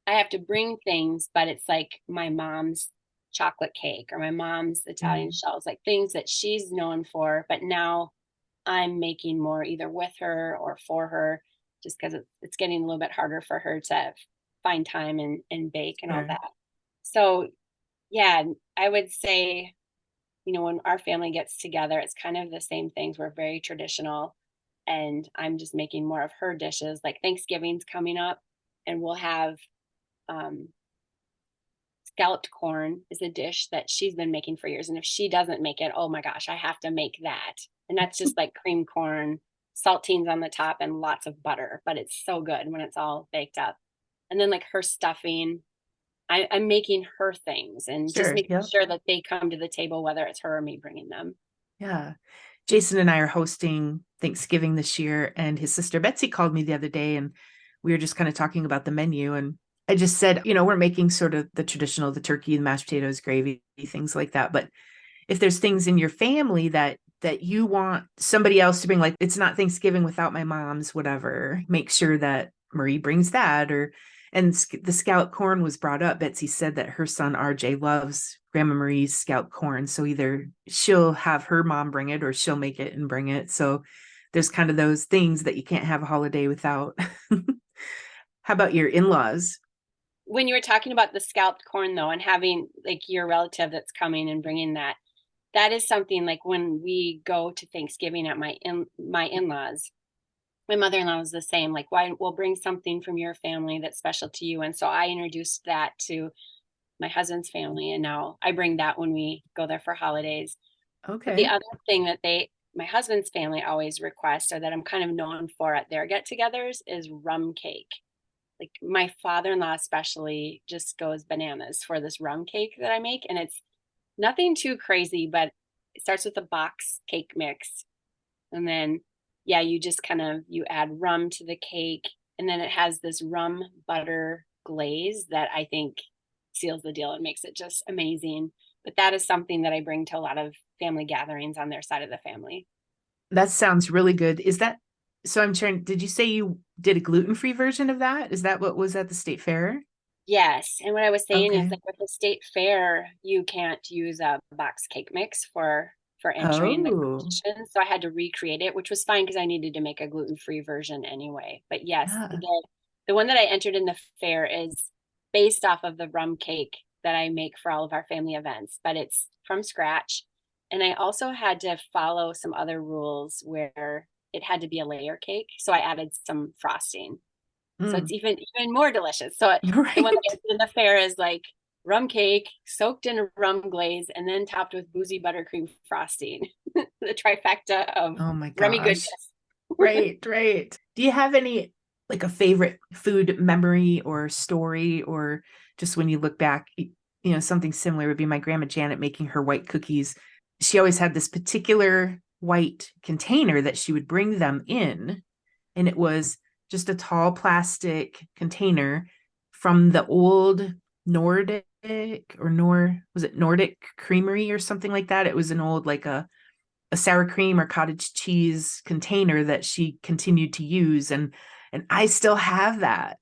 I have to bring things, but it's like my mom's chocolate cake or my mom's Italian Mm. shells, like things that she's known for. But now I'm making more either with her or for her, just because it's getting a little bit harder for her to find time and bake and all Sure. that. So, yeah, I would say, when our family gets together, it's kind of the same things. We're very traditional. And I'm just making more of her dishes. Like Thanksgiving's coming up, and we'll have um, scalloped corn is a dish that she's been making for years. And if she doesn't make it, oh my gosh, I have to make that. And that's just like cream corn, saltines on the top, and lots of butter. But it's so good when it's all baked up. And then like her stuffing, I'm making her things and just Sure. making Yep. sure that they come to the table, whether it's her or me bringing them. Yeah. Jason and I are hosting Thanksgiving this year, and his sister Betsy called me the other day, and we were just kind of talking about the menu. And I just said, we're making sort of the traditional, the turkey, the mashed potatoes, gravy, things like that. But if there's things in your family that you want somebody else to bring, like it's not Thanksgiving without my mom's, whatever, make sure that Marie brings that. And the scallop corn was brought up. Betsy said that her son RJ loves Grandma Marie's scallop corn. So either she'll have her mom bring it or she'll make it and bring it. So there's kind of those things that you can't have a holiday without. How about your in-laws? When you were talking about the scalped corn though, and having like your relative that's coming and bringing that, that is something like when we go to Thanksgiving at my in-laws, my mother-in-law was the same, like, why we'll bring something from your family that's special to you. And so I introduced that to my husband's family. And now I bring that when we go there for holidays. But the Okay. other thing that my husband's family always requests, or that I'm kind of known for at their get-togethers, is rum cake. Like my father-in-law especially just goes bananas for this rum cake that I make. And it's nothing too crazy, but it starts with a box cake mix. And then yeah, you just you add rum to the cake, and then it has this rum butter glaze that I think seals the deal and makes it just amazing. But that is something that I bring to a lot of family gatherings on their side of the family. That sounds really good. Is that so? I'm trying. Did you say you did a gluten-free version of that? Is that what was at the state fair? Yes, and what I was saying is, Okay. like, with the state fair, you can't use a box cake mix for entering the Oh, competition. So I had to recreate it, which was fine because I needed to make a gluten-free version anyway. But yes, yeah. the one that I entered in the fair is based off of the rum cake that I make for all of our family events, but it's from scratch. And I also had to follow some other rules where it had to be a layer cake. So I added some frosting. So it's Mm. even more delicious. So the one that I Right. did in the fair is like rum cake soaked in a rum glaze and then topped with boozy buttercream frosting. The trifecta of Oh my rummy gosh. goodness. Right, right. Do you have any like a favorite food memory or story, or just when you look back, something similar would be my grandma Janet making her white cookies. She always had this particular white container that she would bring them in, and it was just a tall plastic container from the old Nordic was it Nordic Creamery or something like that? It was an old like a sour cream or cottage cheese container that she continued to use, and I still have that.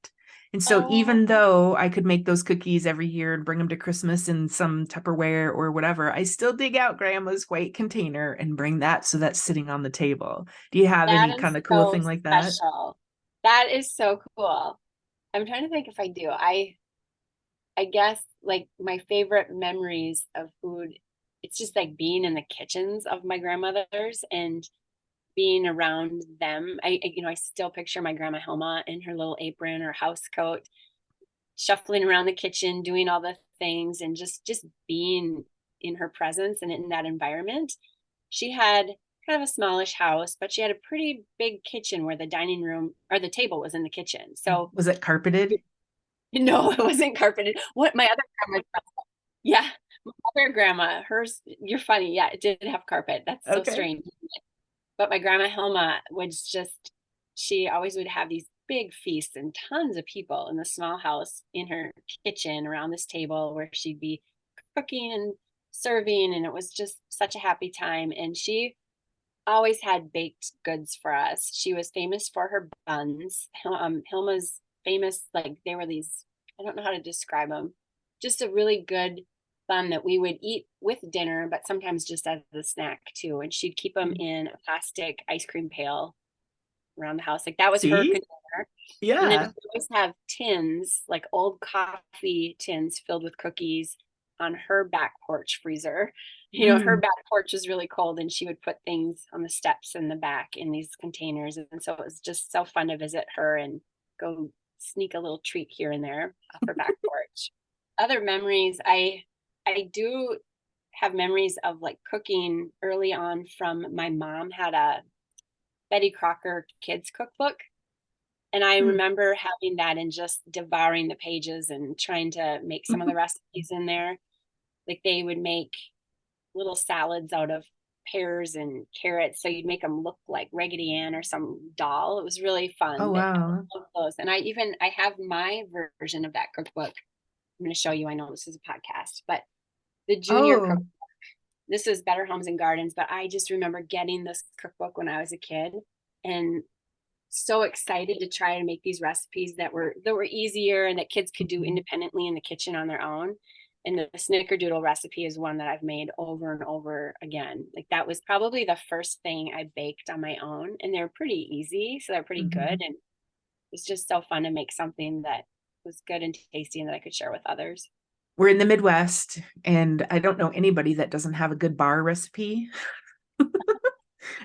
And so Oh, even though I could make those cookies every year and bring them to Christmas in some Tupperware or whatever, I still dig out grandma's white container and bring that, so that's sitting on the table. Do you have that any is kind of cool so thing like that? special. That is so cool. I'm trying to think if I do. I guess like my favorite memories of food, it's just like being in the kitchens of my grandmothers and being around them. I still picture my grandma Hilma in her little apron or house coat, shuffling around the kitchen, doing all the things and just being in her presence and in that environment. She had kind of a smallish house, but she had a pretty big kitchen where the dining room or the table was in the kitchen. So Was it carpeted? no, it wasn't carpeted. What my other grandma, yeah, my other grandma, hers, you're funny. Yeah, it did have carpet. That's so Okay. strange. But my grandma Hilma was just, she always would have these big feasts and tons of people in the small house in her kitchen around this table where she'd be cooking and serving. And it was just such a happy time. And she always had baked goods for us. She was famous for her buns. Hilma's famous, like they were these, I don't know how to describe them, just a really good bun that we would eat with dinner, but sometimes just as a snack too. And she'd keep them in a plastic ice cream pail around the house. Like that was her See? container. And then Yeah. she always have tins, like old coffee tins filled with cookies on her back porch freezer. Her Mm. back porch was really cold and she would put things on the steps in the back in these containers. And so it was just so fun to visit her and go sneak a little treat here and there off her back porch. Other memories, I do have memories of like cooking early on from my mom had a Betty Crocker kids cookbook. And I Mm. remember having that and just devouring the pages and trying to make some of the recipes in there. Like they would make little salads out of pears and carrots. So you'd make them look like Raggedy Ann or some doll. It was really Oh fun. But I wow. love those. And I have my version of that cookbook. I'm going to show you. I know this is a podcast, but the junior cook. Oh, This is Better Homes and Gardens, but I just remember getting this cookbook when I was a kid and so excited to try to make these recipes that were easier and that kids could do independently in the kitchen on their own. And the snickerdoodle recipe is one that I've made over and over again. Like that was probably the first thing I baked on my own, and they're pretty easy, so they're pretty mhm. good. And it's just so fun to make something that was good and tasty and that I could share with others. We're in the Midwest, and I don't know anybody that doesn't have a good bar recipe.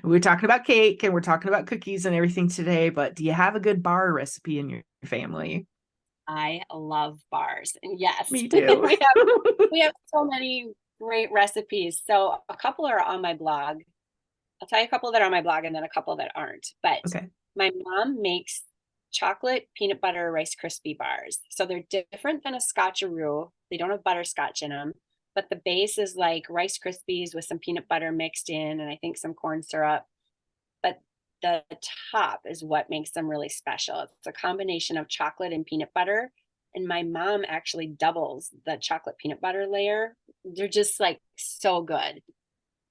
We're talking about cake and we're talking about cookies and everything today, but do you have a good bar recipe in your family? I love bars, and yes, Me too. we have so many great recipes. So a couple are on my blog. I'll tell you a couple that are on my blog and then a couple that aren't. But Okay. my mom makes chocolate peanut butter Rice Krispie bars. So they're different than a Scotcheroo. They don't have butterscotch in them, but the base is like Rice Krispies with some peanut butter mixed in and I think some corn syrup. But the top is what makes them really special. It's a combination of chocolate and peanut butter. And my mom actually doubles the chocolate peanut butter layer. They're just like so good.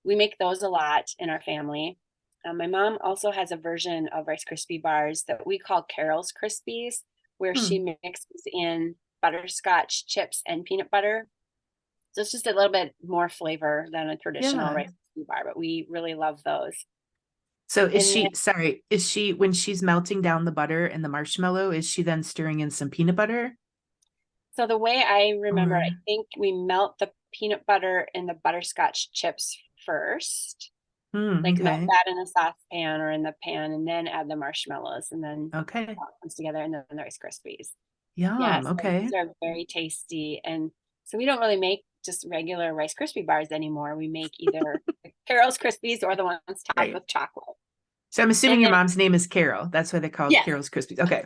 We make those a lot in our family. My mom also has a version of Rice Krispie bars that we call Carol's Krispies, where she mixes in butterscotch chips and peanut butter. So it's just a little bit more flavor than a traditional Rice Krispie bar, but we really love those. So is she, when she's melting down the butter and the marshmallow, is she then stirring in some peanut butter? So the way I remember, I think we melt the peanut butter and the butterscotch chips first. Like melt that in a saucepan or in the pan, and then add the marshmallows, and then it comes together, and then the Rice Krispies. Yum. Yes, Okay. these are very tasty. And so we don't really make just regular Rice Krispie bars anymore. We make either Carol's Krispies or the ones topped with chocolate. So I'm assuming your mom's name is Carol. That's why they're called Carol's Krispies. Okay.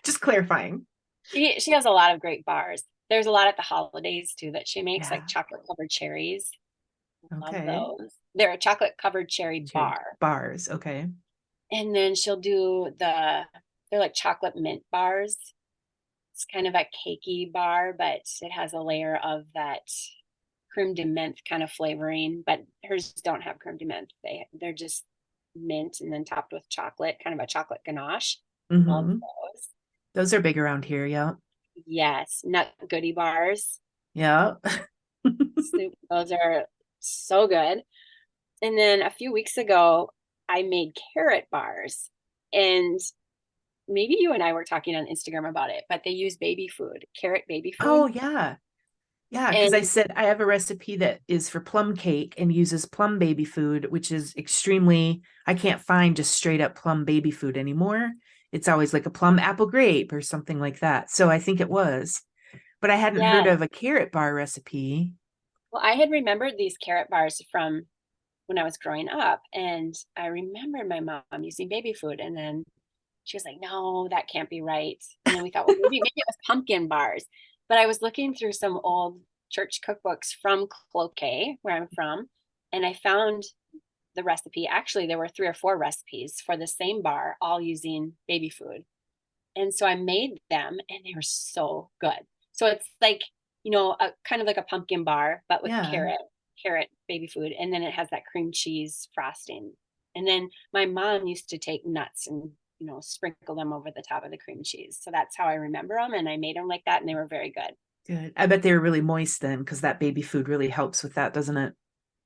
Just clarifying. She has a lot of great bars. There's a lot at the holidays too that she makes, like chocolate covered cherries. Love those. They're a chocolate covered cherry bar. Bars. Okay. And then she'll do they're like chocolate mint bars. It's kind of a cakey bar, but it has a layer of that creme de menthe kind of flavoring, but hers don't have creme de menthe. They're just mint and then topped with chocolate, kind of a chocolate ganache. Love those. Those are big around here. Yeah. Yes. Nut goodie bars. Yeah. Those are so good. And then a few weeks ago, I made carrot bars, and maybe you and I were talking on Instagram about it, but they use baby food, carrot baby food. Oh yeah. Yeah, because I said I have a recipe that is for plum cake and uses plum baby food, which is I can't find just straight up plum baby food anymore. It's always like a plum apple grape or something like that. So I think it was, but I hadn't heard of a carrot bar recipe. Well, I had remembered these carrot bars from when I was growing up, and I remembered my mom using baby food, and then she was like, no, that can't be right. And then we thought, well, maybe it was pumpkin bars. But I was looking through some old church cookbooks from Cloquet, where I'm from, and I found the recipe. Actually, there were 3 or 4 recipes for the same bar, all using baby food. And so I made them, and they were so good. So it's like, a kind of like a pumpkin bar, but with carrot baby food. And then it has that cream cheese frosting. And then my mom used to take nuts and sprinkle them over the top of the cream cheese. So that's how I remember them. And I made them like that, and they were very good. Good. I bet they were really moist then, because that baby food really helps with that, doesn't it?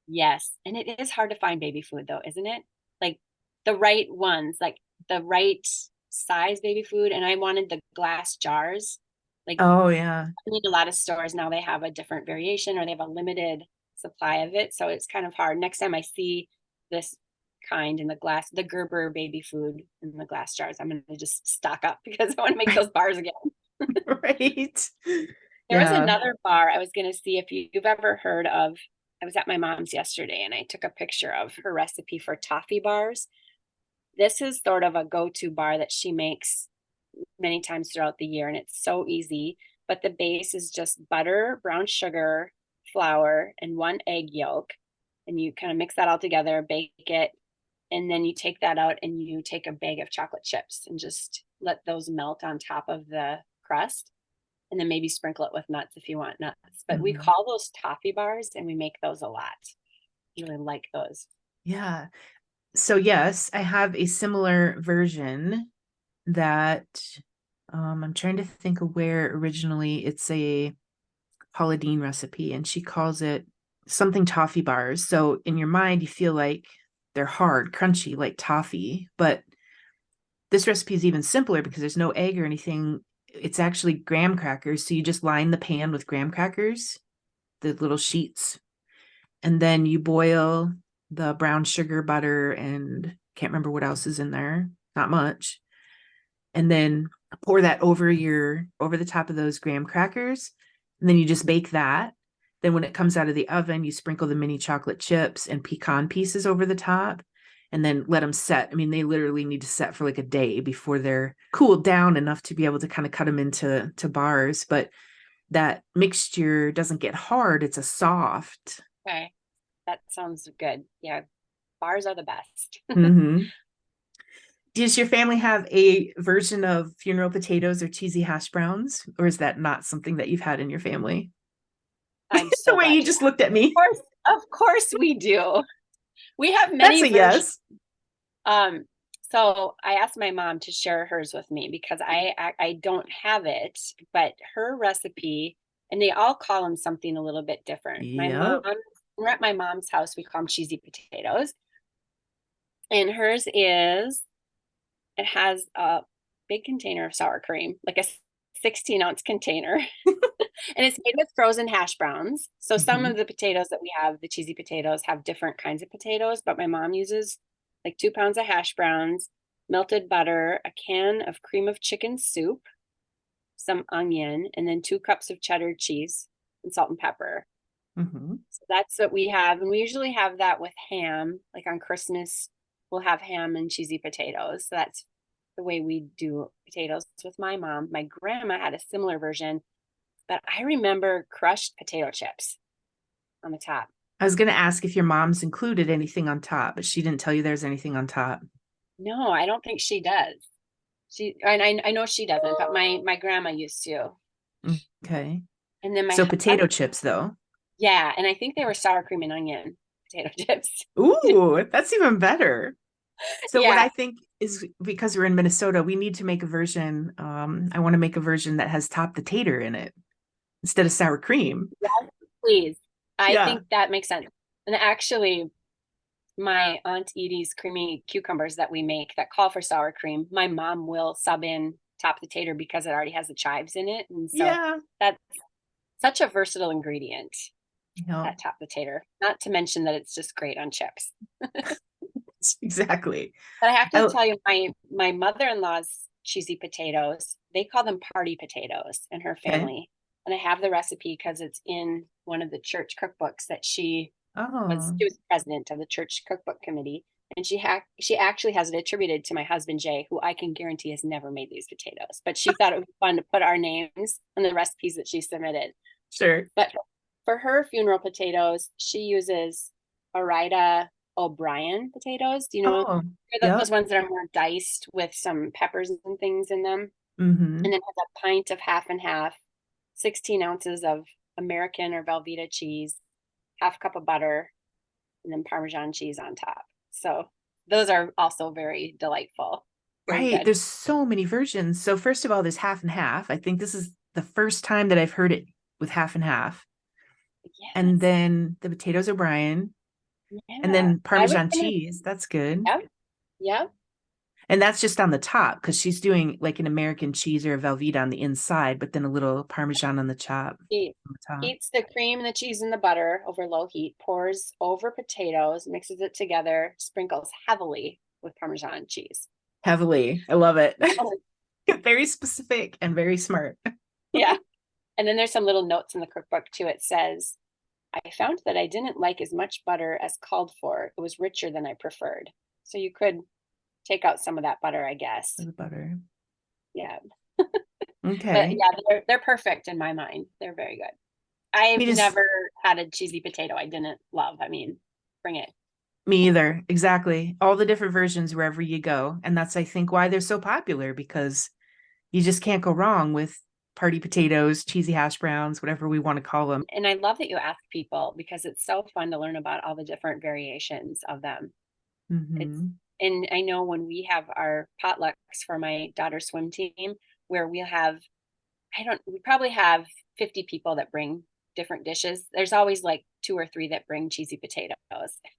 Yes. And it is hard to find baby food though, isn't it? Like the right ones, like the right size baby food. And I wanted the glass jars. Like, oh yeah. I mean, a lot of stores now, they have a different variation, or they have a limited supply of it. So it's kind of hard. Next time I see this kind in the Gerber baby food in the glass jars, I'm going to just stock up because I want to make those bars again. Right. There was another bar I was going to see if you've ever heard of. I was at my mom's yesterday, and I took a picture of her recipe for toffee bars. This is sort of a go-to bar that she makes many times throughout the year, and it's so easy. But the base is just butter, brown sugar, flour, and 1 egg yolk. And you kind of mix that all together, bake it, and then you take that out and you take a bag of chocolate chips and just let those melt on top of the crust. And then maybe sprinkle it with nuts if you want nuts. But we call those toffee bars, and we make those a lot. I really like those. Yeah. So yes, I have a similar version that I'm trying to think of where originally it's a Paula Deen recipe, and she calls it something toffee bars. So in your mind, you feel like they're hard, crunchy, like toffee, but this recipe is even simpler because there's no egg or anything. It's actually graham crackers. So you just line the pan with graham crackers, the little sheets, and then you boil the brown sugar, butter, and can't remember what else is in there. Not much. And then pour that over the top of those graham crackers. And then you just bake that. Then when it comes out of the oven, you sprinkle the mini chocolate chips and pecan pieces over the top, and then let them set. I mean, they literally need to set for like a day before they're cooled down enough to be able to kind of cut them into bars. But that mixture doesn't get hard. It's a soft. Okay. That sounds good. Yeah. Bars are the best. Does your family have a version of funeral potatoes or cheesy hash browns? Or is that not something that you've had in your family? I'm The so way glad you you just looked at asked. me. Of course we do. We have That's many a versions. yes. Um, so I asked my mom to share hers with me because I don't have it, but her recipe, and they all call them something a little bit different. Yep. We're at my mom's house, we call them cheesy potatoes. And hers is, it has a big container of sour cream, like a 16-ounce container. And it's made with frozen hash browns. So some Mm-hmm. of the potatoes that we have, the cheesy potatoes, have different kinds of potatoes, but my mom uses like 2 pounds of hash browns, melted butter, a can of cream of chicken soup, some onion, and then 2 cups of cheddar cheese and salt and pepper. Mm-hmm. So that's what we have. And we usually have that with ham. Like on Christmas, we'll have ham and cheesy potatoes. So that's the way we do potatoes with my mom. My grandma had a similar version, but I remember crushed potato chips on the top. I was going to ask if your mom's included anything on top, but she didn't tell you there's anything on top. No, I don't think she does. I know she doesn't, but my grandma used to. Okay. And then So potato chips, though. yeah, and I think they were sour cream and onion potato chips. Ooh, that's even better. So what Yeah, I think is because we're in Minnesota, we need to make a version. I want to make a version that has top the tater in it instead of sour cream. yes, please. I Yeah. think that makes sense. And actually, my Aunt Edie's creamy cucumbers that we make that call for sour cream, my mom will sub in top the tater because it already has the chives in it. And so Yeah. that's such a versatile ingredient, Yeah. that top the tater. Not to mention that it's just great on chips. Exactly. But I have to Oh, tell you, my mother-in-law's cheesy potatoes, they call them party potatoes in her okay. family. And I have the recipe because it's in one of the church cookbooks that Oh, she was president of the church cookbook committee. And she actually has it attributed to my husband Jay, who I can guarantee has never made these potatoes. But she thought it would be fun to put our names on the recipes that she submitted. sure. But for her funeral potatoes, she uses Orida O'Brien potatoes. Do you know Oh, those yep. ones that are more diced with some peppers and things in them? Mm-hmm. And then has a pint of half and half, 16 ounces of American or Velveeta cheese, half cup of butter, and then Parmesan cheese on top. So those are also very delightful. Very Right. good. There's so many versions. So first of all, there's half and half. I think this is the first time that I've heard it with half and half. And Yes. then the potatoes O'Brien, and Yeah. then I was Parmesan gonna, cheese. That's good. yep, yep. And that's just on the top because she's doing like an American cheese or a Velveeta on the inside, but then a little Parmesan on the top She on the top. heats the cream and the cheese and the butter over low heat, pours over potatoes, mixes it together, sprinkles heavily with Parmesan cheese. Heavily. I love it. Oh, Very specific and very smart. yeah. And then there's some little notes in the cookbook too. It says, I found that I didn't like as much butter as called for. It was richer than I preferred. So you could take out some of that butter, I guess. For the butter. Yeah. But Okay. yeah, they're perfect in my mind. They're very good. I've Me just never had a cheesy potato I didn't love. I mean, bring it. Me either. Exactly. All the different versions wherever you go. And that's, I think, why they're so popular because you just can't go wrong with party potatoes, cheesy hash browns, whatever we want to call them. And I love that you ask people because it's so fun to learn about all the different variations of them. It's Mm-hmm. and I know when we have our potlucks for my daughter's swim team, where we'll have we probably have 50 people that bring different dishes. There's always like 2 or 3 that bring cheesy potatoes.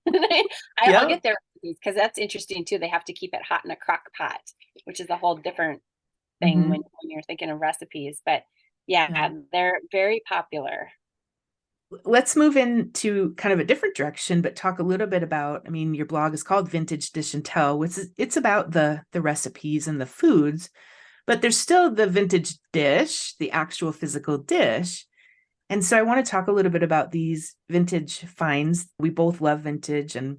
I'll Yep. get their recipes because that's interesting too. They have to keep it hot in a crock pot, which is a whole different thing Mm-hmm. when you're thinking of recipes. But yeah, Yeah. they're very popular. Let's move into kind of a different direction, but talk a little bit about, I mean, your blog is called Vintage Dish and Tell, which is it's about the recipes and the foods, but there's still the vintage dish, the actual physical dish. And so I want to talk a little bit about these vintage finds. We both love vintage and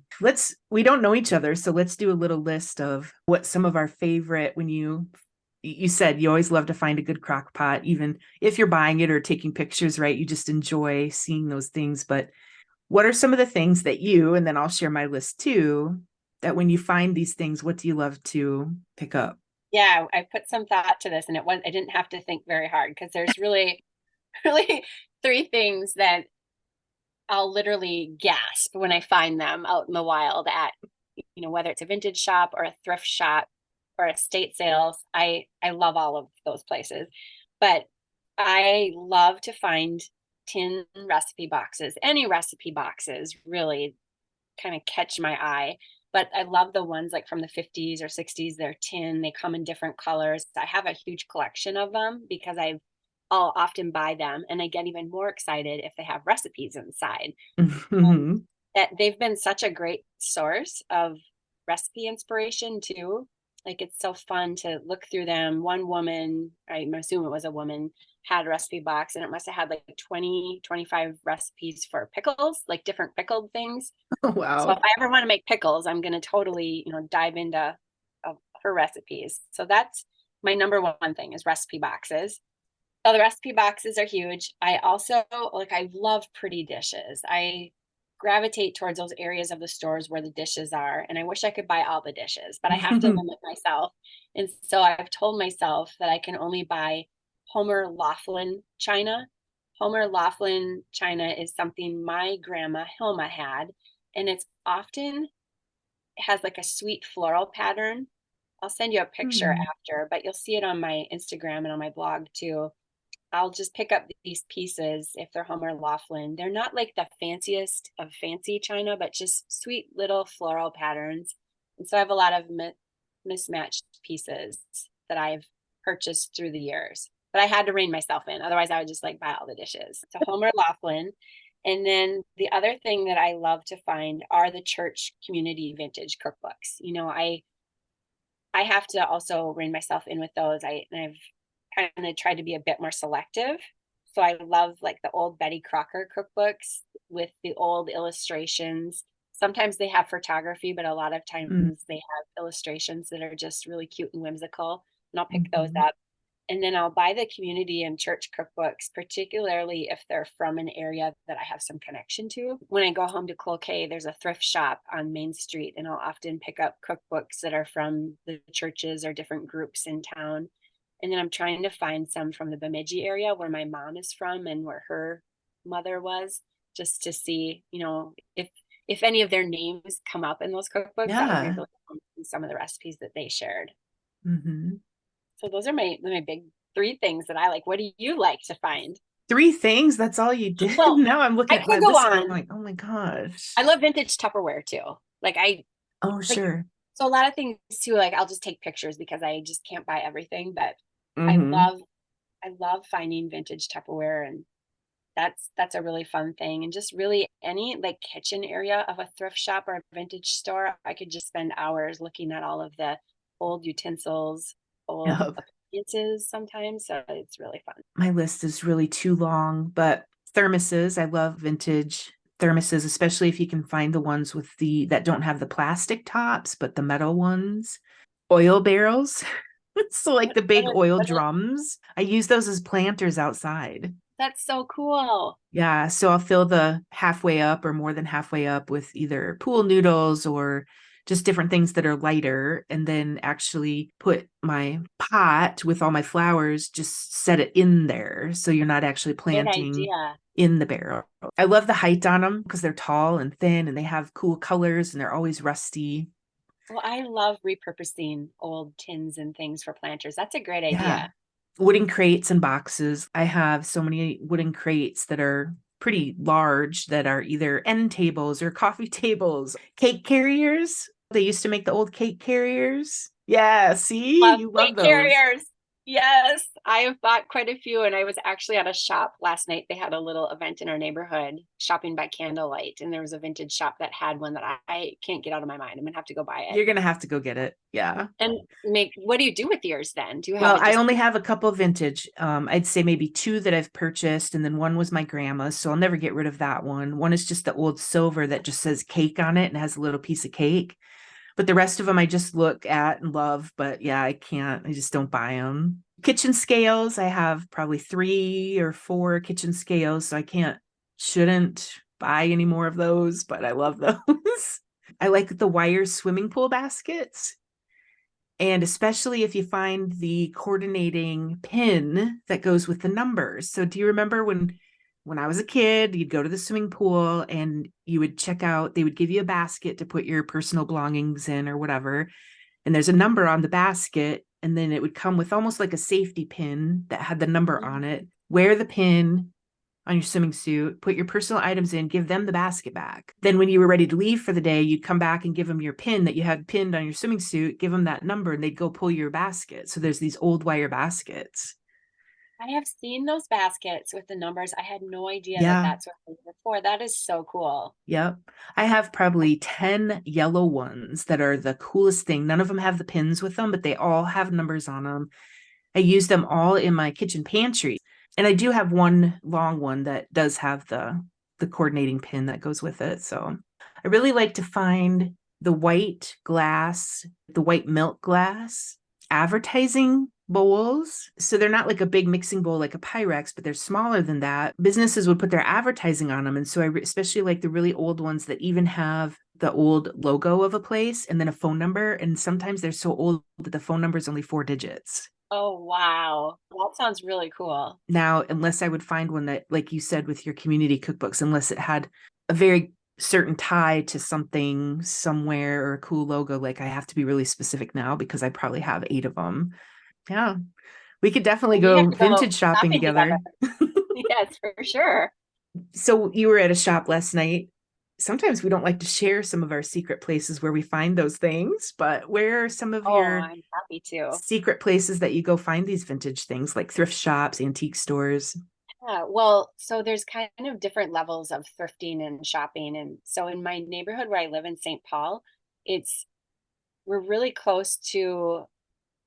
we don't know each other. So let's do a little list of what some of our favorite, when you said you always love to find a good crock pot, even if you're buying it or taking pictures, right? You just enjoy seeing those things. But what are some of the things that and then I'll share my list too, that when you find these things, what do you love to pick up? Yeah, I put some thought to this, and I didn't have to think very hard because there's really, really three things that I'll literally gasp when I find them out in the wild at, whether it's a vintage shop or a thrift shop or estate sales. I love all of those places, but I love to find tin recipe boxes. Any recipe boxes really kind of catch my eye, but I love the ones like from the 50s or 60s. They're tin, they come in different colors. I have a huge collection of them because I'll often buy them, and I get even more excited if they have recipes inside. That they've been such a great source of recipe inspiration too. Like, it's so fun to look through them. One woman, I assume it was a woman, had a recipe box, and it must have had like 20, 25 recipes for pickles, like different pickled things. Oh, So wow. if I ever want to make pickles, I'm going to totally, dive into her recipes. So that's my number one thing, is recipe boxes. Oh, the recipe boxes are huge. I also, like, I love pretty dishes. I gravitate towards those areas of the stores where the dishes are, and I wish I could buy all the dishes, but I have to limit myself. And so I've told myself that I can only buy Homer Laughlin china. Homer Laughlin china is something my grandma Hilma had, and it's often, it has like a sweet floral pattern. I'll send you a picture after, but you'll see it on my Instagram and on my blog too. I'll just pick up these pieces if they're Homer Laughlin. They're not like the fanciest of fancy china, but just sweet little floral patterns. And so I have a lot of mismatched pieces that I've purchased through the years. But I had to rein myself in. Otherwise, I would just like buy all the dishes. So Homer Laughlin. And then the other thing that I love to find are the church community vintage cookbooks. I have to also rein myself in with those. I've kind of tried to be a bit more selective. So I love like the old Betty Crocker cookbooks with the old illustrations. Sometimes they have photography, but a lot of times they have illustrations that are just really cute and whimsical. And I'll pick those up. And then I'll buy the community and church cookbooks, particularly if they're from an area that I have some connection to. When I go home to Cloquet, there's a thrift shop on Main Street, and I'll often pick up cookbooks that are from the churches or different groups in town. And then I'm trying to find some from the Bemidji area where my mom is from and where her mother was, just to see, if any of their names come up in those cookbooks. That would be really fun to see some of the recipes that they shared. So those are my big three things that I like. What do you like to find? Three things? That's all you did? Well, now I'm looking I at my could go list and I'm on. like, oh my gosh. I love vintage Tupperware too. Oh, sure. So a lot of things too, like I'll just take pictures because I just can't buy everything, but I love finding vintage Tupperware, and that's a really fun thing. And just really any like kitchen area of a thrift shop or a vintage store, I could just spend hours looking at all of the old utensils, old Yep. appliances sometimes. So it's really fun. My list is really too long, but thermoses, I love vintage thermoses, especially if you can find the ones that don't have the plastic tops, but the metal ones. Oil barrels. So like the big oil drums, I use those as planters outside. That's so cool. Yeah, so I'll fill the halfway up or more than halfway up with either pool noodles or just different things that are lighter, and then actually put my pot with all my flowers, just set it in there so you're not actually Good planting idea. in the barrel. I love the height on them because they're tall and thin and they have cool colors and they're always rusty. Well, I love repurposing old tins and things for planters. That's a great Yeah. idea. Wooden crates and boxes. I have so many wooden crates that are pretty large that are either end tables or coffee tables. Cake carriers. They used to make the old cake carriers. Yeah, see, Love you love cake those. carriers. Yes, I have bought quite a few, and I was actually at a shop last night. They had a little event in our neighborhood, shopping by candlelight, and there was a vintage shop that had one that I can't get out of my mind. I'm gonna have to go buy it. You're gonna have to go get it. Yeah. And what do you do with yours then? Do you have Well, it I just only have a couple vintage. I'd say maybe two that I've purchased, and then one was my grandma's, so I'll never get rid of that one. One is just the old silver that just says cake on it and has a little piece of cake. But the rest of them I just look at and love, but yeah, I just don't buy them. Kitchen scales, I have probably 3 or 4 kitchen scales, so shouldn't buy any more of those, but I love those. I like the wire swimming pool baskets. And especially if you find the coordinating pin that goes with the numbers. So do you remember when I was a kid, you'd go to the swimming pool and you would check out, they would give you a basket to put your personal belongings in or whatever. And there's a number on the basket. And then it would come with almost like a safety pin that had the number on it. Wear the pin on your swimming suit, put your personal items in, give them the basket back. Then when you were ready to leave for the day, you'd come back and give them your pin that you had pinned on your swimming suit, give them that number, and they'd go pull your basket. So there's these old wire baskets. I have seen those baskets with the numbers. I had no idea that Yeah. that's what they were for. That is so cool. Yep. I have probably 10 yellow ones that are the coolest thing. None of them have the pins with them, but they all have numbers on them. I use them all in my kitchen pantry. And I do have one long one that does have the coordinating pin that goes with it. So I really like to find the white glass, the white milk glass advertising bowls. So they're not like a big mixing bowl like a Pyrex, but they're smaller than that. Businesses would put their advertising on them. And so I especially like the really old ones that even have the old logo of a place and then a phone number. And sometimes they're so old that the phone number is only 4 digits. Oh, wow. That sounds really cool. Now, unless I would find one that, like you said, with your community cookbooks, unless it had a very certain tie to something somewhere or a cool logo, like I have to be really specific now because I probably have 8 of them. Yeah, we could definitely We have go to go vintage shopping together. Yes, for sure. So you were at a shop last night. Sometimes we don't like to share some of our secret places where we find those things, but where are some of Oh, your I'm happy to. secret places that you go find these vintage things, like thrift shops, antique stores? Yeah, well, so there's kind of different levels of thrifting and shopping. And so in my neighborhood where I live in St. Paul, it's we're really close to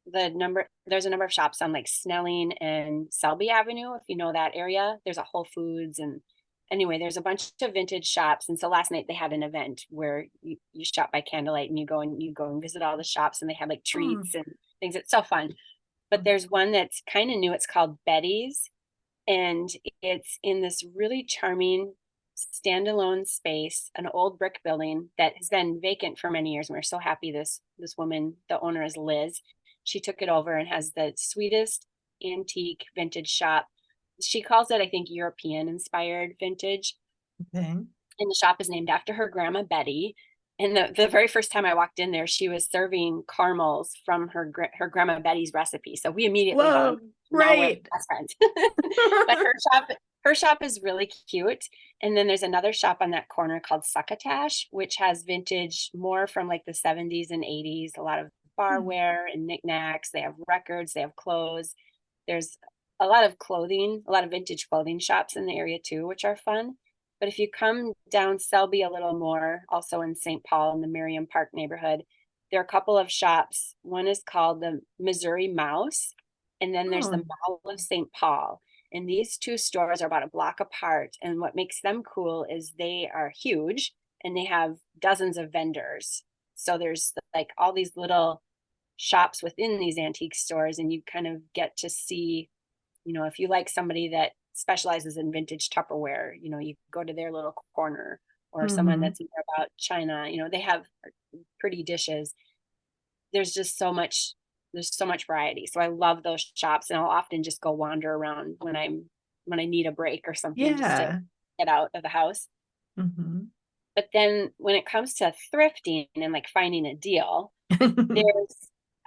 there's a number of shops on like Snelling and Selby Avenue, if you know that area. There's a Whole Foods, and anyway, there's a bunch of vintage shops. And so last night they had an event where you shop by candlelight and you go and visit all the shops, and they had like treats and things. It's so fun. But there's one that's kind of new. It's called Betty's, and it's in this really charming standalone space, an old brick building that has been vacant for many years. And we're so happy this woman, the owner is Liz. She took it over and has the sweetest antique vintage shop. She calls it, I think, European inspired vintage. Okay. And the shop is named after her grandma Betty. And the very first time I walked in there, she was serving caramels from her grandma Betty's recipe. So we immediately Whoa, now we're right. best friends. But her shop is really cute. And then there's another shop on that corner called Succotash, which has vintage more from like the 70s and 80s, a lot of barware and knickknacks. They have records, they have clothes. There's a lot of clothing, a lot of vintage clothing shops in the area too, which are fun. But if you come down Selby a little more, also in St. Paul in the Merriam Park neighborhood, there are a couple of shops. One is called the Missouri Mouse, and then there's the Mall of St. Paul. And these two stores are about a block apart. And what makes them cool is they are huge and they have dozens of vendors. So there's like all these little shops within these antique stores, and you kind of get to see, if you like somebody that specializes in vintage Tupperware, you go to their little corner, or someone that's more about China, they have pretty dishes. There's so much variety. So I love those shops, and I'll often just go wander around when I need a break or something, just to get out of the house. But then when it comes to thrifting and like finding a deal,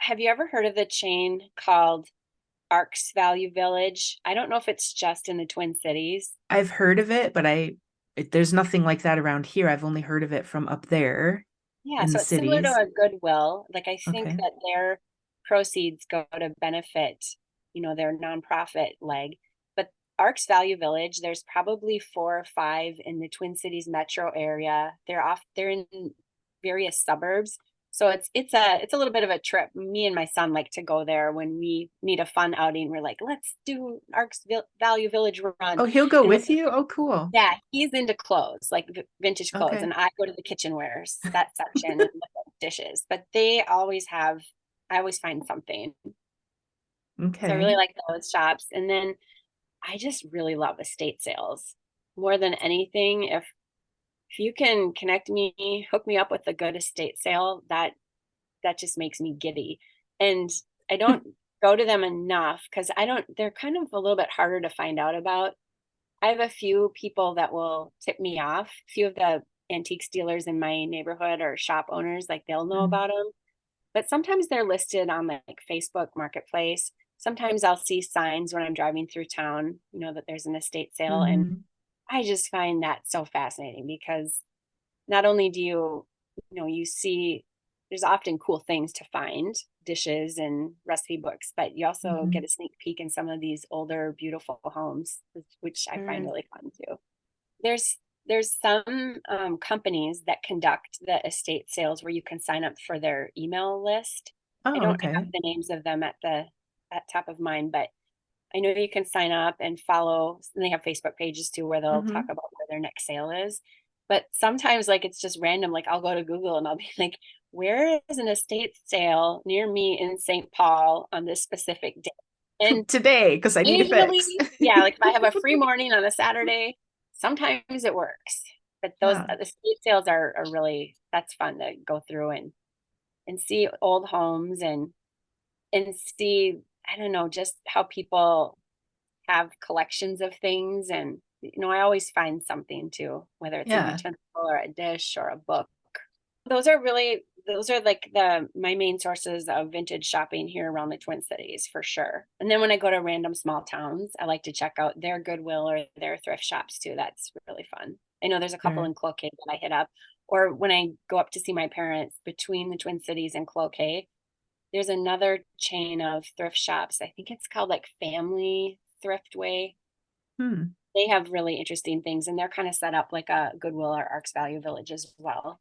have you ever heard of the chain called Ark's Value Village? I don't know if it's just in the Twin Cities. I've heard of it, but there's nothing like that around here. I've only heard of it from up there Yeah, in so the it's similar to cities. a Goodwill. Like I think Okay. that their proceeds go to benefit, their nonprofit leg. But Ark's Value Village, there's probably 4 or 5 in the Twin Cities metro area. They're in various suburbs. So it's a little bit of a trip. Me and my son like to go there when we need a fun outing. We're like, let's do Ark's Value Village run. Oh, he'll go And with you? Oh, cool. yeah, he's into clothes, like vintage clothes, Okay. and I go to the kitchenwares, that section, and look at dishes. But I always find something. So I Okay. really like those shops. And then I just really love estate sales more than anything. if you can hook me up with a good estate sale, that just makes me giddy. And I don't go to them enough because they're kind of a little bit harder to find out about. I have a few people that will tip me off. A few of the antiques dealers in my neighborhood or shop owners, like they'll know Mm-hmm. about them. But sometimes they're listed on like Facebook Marketplace. Sometimes I'll see signs when I'm driving through town, that there's an estate sale. And Mm-hmm. I just find that so fascinating because not only do you see there's often cool things to find, dishes and recipe books, but you also Mm-hmm. get a sneak peek in some of these older, beautiful homes, which I find Sure. really fun too. There's some companies that conduct the estate sales where you can sign up for their email list. I Oh, don't have okay. the names of them at top of mind, but I know you can sign up and follow, and they have Facebook pages too where they'll talk Mm-hmm. about where their next sale is. But sometimes like it's just random, like I'll go to Google and I'll be like, where is an estate sale near me in St. Paul on this specific day? And Today, because I need a usually, fix. yeah, like if I have a free morning on a Saturday, sometimes it works. But those Ah, the estate sales are really, that's fun to go through and see old homes and see, I don't know, just how people have collections of things. And, I always find something too, whether it's a yeah. utensil or a dish or a book. Those are like my main sources of vintage shopping here around the Twin Cities for sure. And then when I go to random small towns, I like to check out their Goodwill or their thrift shops too. That's really fun. I know there's a couple Sure. in Cloquet that I hit up. Or when I go up to see my parents between the Twin Cities and Cloquet, there's another chain of thrift shops. I think it's called like Family Thriftway. Hmm. They have really interesting things and they're kind of set up like a Goodwill or Arks Value Village as well.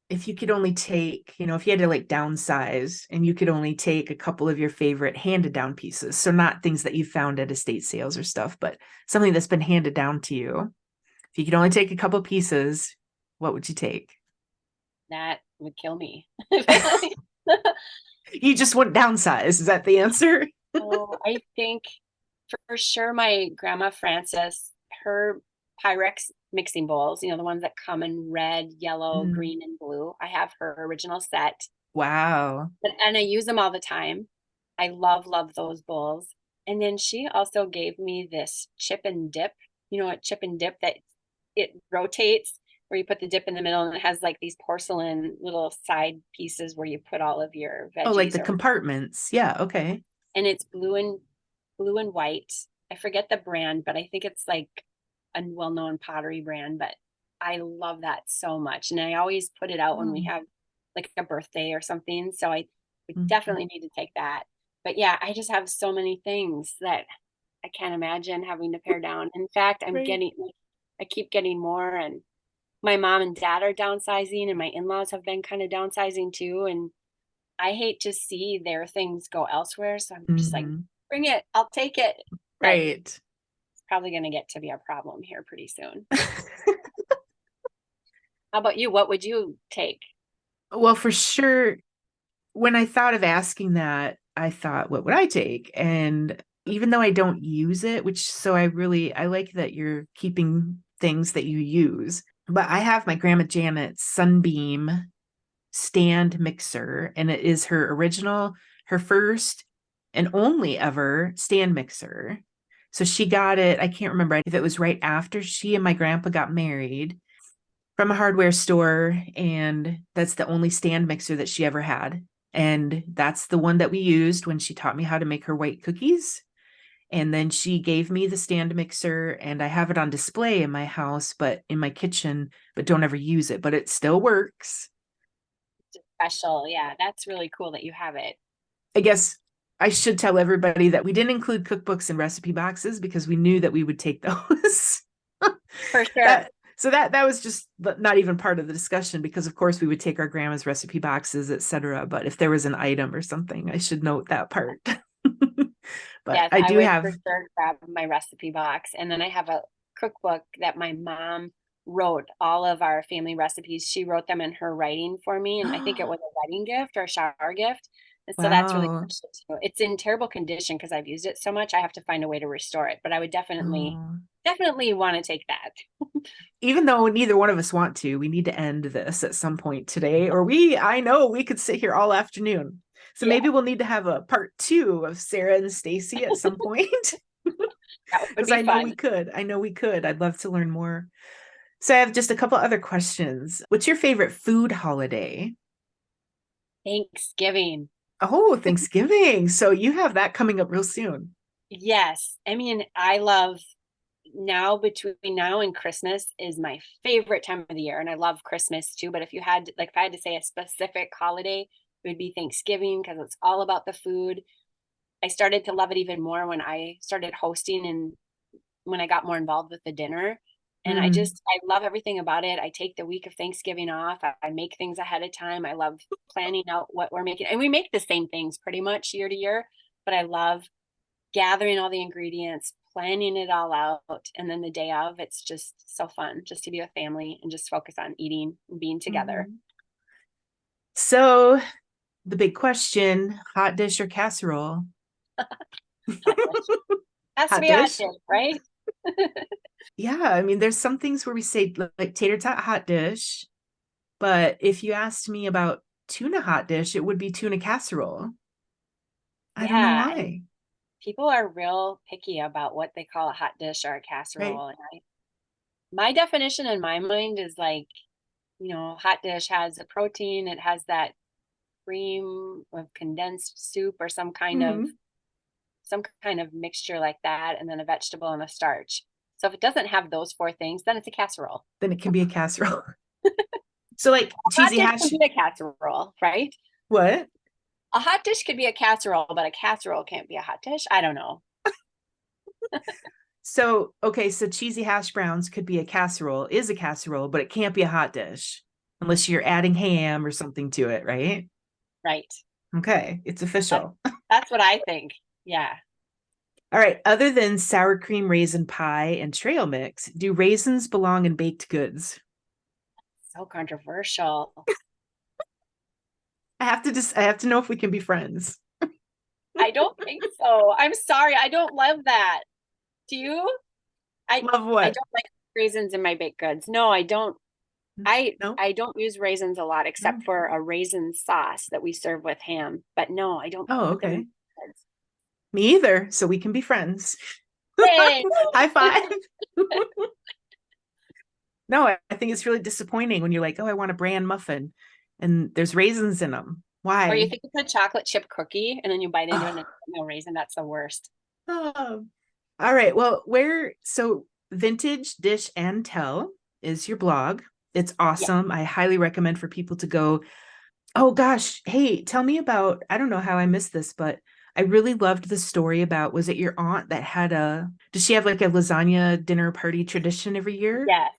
If you could only take, if you had to like downsize and you could only take a couple of your favorite handed down pieces, so not things that you found at estate sales or stuff, but something that's been handed down to you. If you could only take a couple pieces, what would you take? That would kill me. You just want downsize. Is that the answer? Oh, I think for sure my grandma Frances, her Pyrex mixing bowls, the ones that come in red, yellow, Mm. green, and blue. I have her original set, Wow. and I use them all the time. I love those bowls. And then she also gave me this chip and dip, a chip and dip that it rotates where you put the dip in the middle and it has like these porcelain little side pieces where you put all of your Oh, like the veggies or compartments. Yeah. Okay. and it's blue and white. I forget the brand, but I think it's like a well-known pottery brand, but I love that so much. And I always put it out when we Oh. have like a birthday or something. So I would Mhm. definitely need to take that. But yeah, I just have so many things that I can't imagine having to pare down. In fact, Right. I keep getting more and my mom and dad are downsizing and my in-laws have been kind of downsizing too. And I hate to see their things go elsewhere. So I'm just like, Mhm. bring it, I'll take it. But Right. it's probably going to get to be a problem here pretty soon. How about you? What would you take? Well, for sure, when I thought of asking that, I thought, what would I take? And even though I don't use it, which so I like that you're keeping things that you use. But I have my grandma Janet's Sunbeam stand mixer, and it is her first and only ever stand mixer. So she got it, I can't remember if it was right after she and my grandpa got married from a hardware store. And that's the only stand mixer that she ever had. And that's the one that we used when she taught me how to make her white cookies. And then she gave me the stand mixer, and I have it on display in my house, but in my kitchen, but don't ever use it, but it still works. Special. Yeah, that's really cool that you have it. I guess I should tell everybody that we didn't include cookbooks and recipe boxes because we knew that we would take those. For sure. that that was just not even part of the discussion, because of course we would take our grandma's recipe boxes, etc. But if there was an item or something, I should note that part. But Yes, I I do would for have. sure grab my recipe box. And then I have a cookbook that my mom wrote all of our family recipes. She wrote them in her writing for me. And I think it was a wedding gift or a shower gift. And so that's really Wow. special too. It's in terrible condition because I've used it so much. I have to find a way to restore it. But I would definitely, Oh. definitely want to take that. Even though neither one of us want to, we need to end this at some point today, or I know we could sit here all afternoon. So maybe we'll need to have a part 2 of Sarah and Staci at some point. That would Because be I know fun. we could. I know we could. I'd love to learn more. So I have just a couple other questions. What's your favorite food holiday? Thanksgiving. Oh, Thanksgiving. So you have that coming up real soon. Yes. I mean, I love now between now and Christmas is my favorite time of the year. And I love Christmas too. But if you had, like, if I had to say a specific holiday, it would be Thanksgiving because it's all about the food. I started to love it even more when I started hosting and when I got more involved with the dinner. And I love everything about it. I take the week of Thanksgiving off. I make things ahead of time. I love planning out what we're making. And we make the same things pretty much year to year, but I love gathering all the ingredients, planning it all out. And then the day of, it's just so fun just to be with family and just focus on eating and being together. So the big question, hot dish or casserole? Hot dish. Has to Hot be a hot dish? dish, right? Yeah, I mean, there's some things where we say like tater tot hot dish, but if you asked me about tuna hot dish, it would be tuna casserole. I don't know Yeah. And why. people are real picky about what they call a hot dish or a Right. casserole. And my definition in my mind is like, hot dish has a protein, it has that cream of condensed soup or some kind of mixture like that, and then a vegetable and a starch. So if it doesn't have those 4 things, then it's a casserole. Then it can be a casserole. So like A hot cheesy dish hash. can be a casserole, right? What? A hot dish could be a casserole, but a casserole can't be a hot dish. I don't know. So, okay, so cheesy hash browns could be a casserole, is a casserole, but it can't be a hot dish unless you're adding ham or something to it, right? Right. Okay, it's That's, official. that's what I think. Yeah. All right, other than sour cream raisin pie and trail mix, do raisins belong in baked goods? So controversial. I have to know if we can be friends. I don't think so. I'm sorry. I don't love that. Do you? Love I what? don't like raisins in my baked goods. No, I don't. I No? I don't use raisins a lot No? except for a raisin sauce that we serve with ham. But no, I don't Oh, put them in okay. goods. Me either. So we can be friends. Hey. High five. No, I think it's really disappointing when you're like, oh, I want a bran muffin and there's raisins in them. Or you Why? think it's a chocolate chip cookie and then you bite into it and Oh, it's no raisin. That's the worst. oh. All right. Well, so Vintage Dish and Tell is your blog. It's Yeah. awesome. I highly recommend for people to go. Oh gosh. Hey, tell me about, I don't know how I missed this, but I really loved the story about, was it your aunt that did she have like a lasagna dinner party tradition every year? Yes.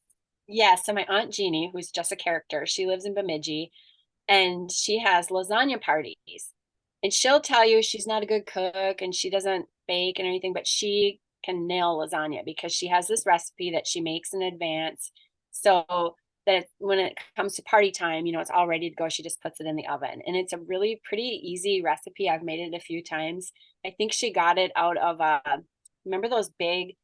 Yes. So my Aunt Jeannie, who's just a character, she lives in Bemidji and she has lasagna parties. And she'll tell you she's not a good cook and she doesn't bake and anything, but she can nail lasagna because she has this recipe that she makes in advance. So that when it comes to party time, it's all ready to go. She just puts it in the oven. And it's a really pretty easy recipe. I've made it a few times. I think she got it out of remember those big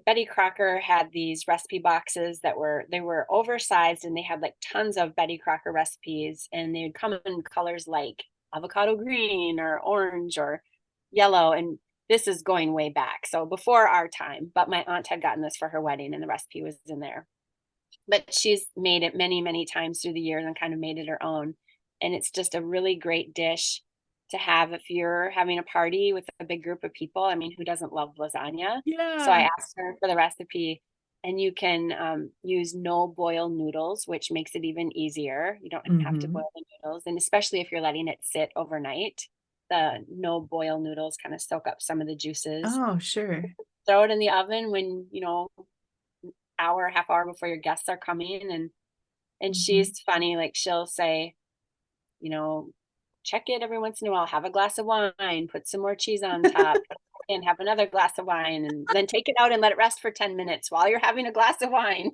Betty Crocker had these recipe boxes that were oversized and they had like tons of Betty Crocker recipes and they would come in colors like avocado green or orange or yellow. And this is going way back. So before our time, but my aunt had gotten this for her wedding and the recipe was in there. But she's made it many, many times through the years and kind of made it her own. And it's just a really great dish to have if you're having a party with a big group of people. I mean, who doesn't love lasagna? So I Yeah. asked her for the recipe, and you can use no boil noodles, which makes it even easier. You don't have to Mm-hmm. boil the noodles, and especially if you're letting it sit overnight, the no boil noodles kind of soak up some of the juices. Oh, sure. Throw it in the oven when hour, half hour before your guests are coming, and Mm-hmm. she's funny. Like she'll say, you know, check it every once in a while, have a glass of wine, put some more cheese on top, and have another glass of wine, and then take it out and let it rest for 10 minutes while you're having a glass of wine.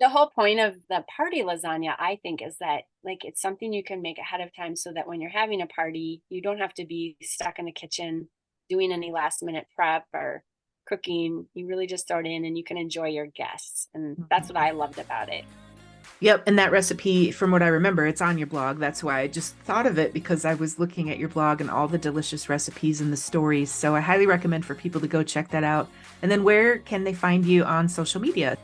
The whole point of the party lasagna, I think, is that like it's something you can make ahead of time so that when you're having a party, you don't have to be stuck in the kitchen doing any last minute prep or cooking. You really just throw it in and you can enjoy your guests. And that's what I loved about it. Yep. And that recipe, from what I remember, it's on your blog. That's why I just thought of it, because I was looking at your blog and all the delicious recipes and the stories. So I highly recommend for people to go check that out. And then where can they find you on social media?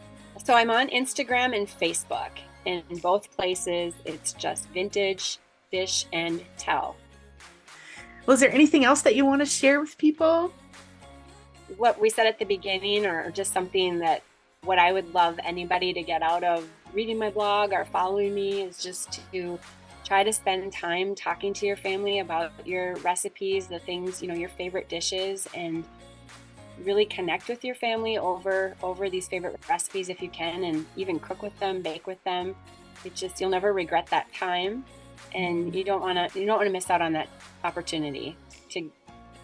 So I'm on Instagram and Facebook. In both places, it's just Vintage Dish and Tell. Well, is there anything else that you want to share with people? What we said at the beginning, or just something that what I would love anybody to get out of reading my blog or following me is just to try to spend time talking to your family about your recipes, the things, your favorite dishes, and really connect with your family over these favorite recipes if you can, and even cook with them, bake with them. It's just, you'll never regret that time, and you don't want to miss out on that opportunity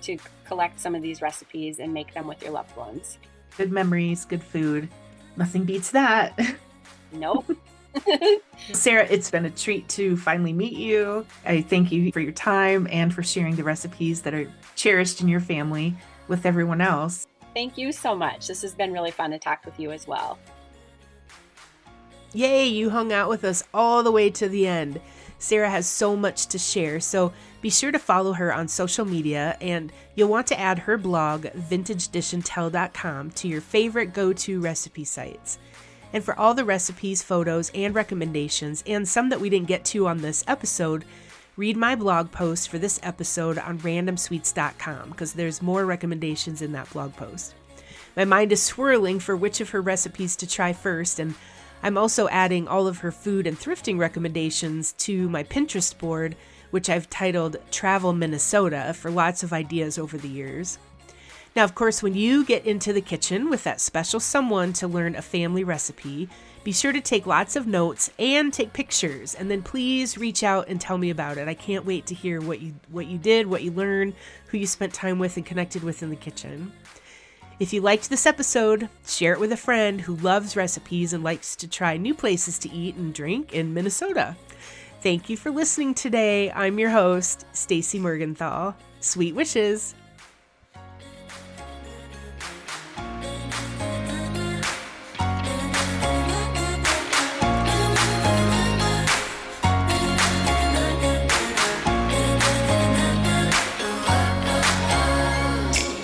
to collect some of these recipes and make them with your loved ones. Good memories, good food. Nothing beats that. Nope. Sarah, it's been a treat to finally meet you. I thank you for your time and for sharing the recipes that are cherished in your family with everyone else. Thank you so much. This has been really fun to talk with you as well. Yay, you hung out with us all the way to the end. Sarah has so much to share, so be sure to follow her on social media, and you'll want to add her blog, vintagedishandtell.com, to your favorite go-to recipe sites. And for all the recipes, photos, and recommendations, and some that we didn't get to on this episode, read my blog post for this episode on randomsweets.com, because there's more recommendations in that blog post. My mind is swirling for which of her recipes to try first, and I'm also adding all of her food and thrifting recommendations to my Pinterest board, which I've titled Travel Minnesota, for lots of ideas over the years. Now, of course, when you get into the kitchen with that special someone to learn a family recipe, be sure to take lots of notes and take pictures, and then please reach out and tell me about it. I can't wait to hear what you did, what you learned, who you spent time with and connected with in the kitchen. If you liked this episode, share it with a friend who loves recipes and likes to try new places to eat and drink in Minnesota. Thank you for listening today. I'm your host, Staci Mergenthal. Sweet wishes.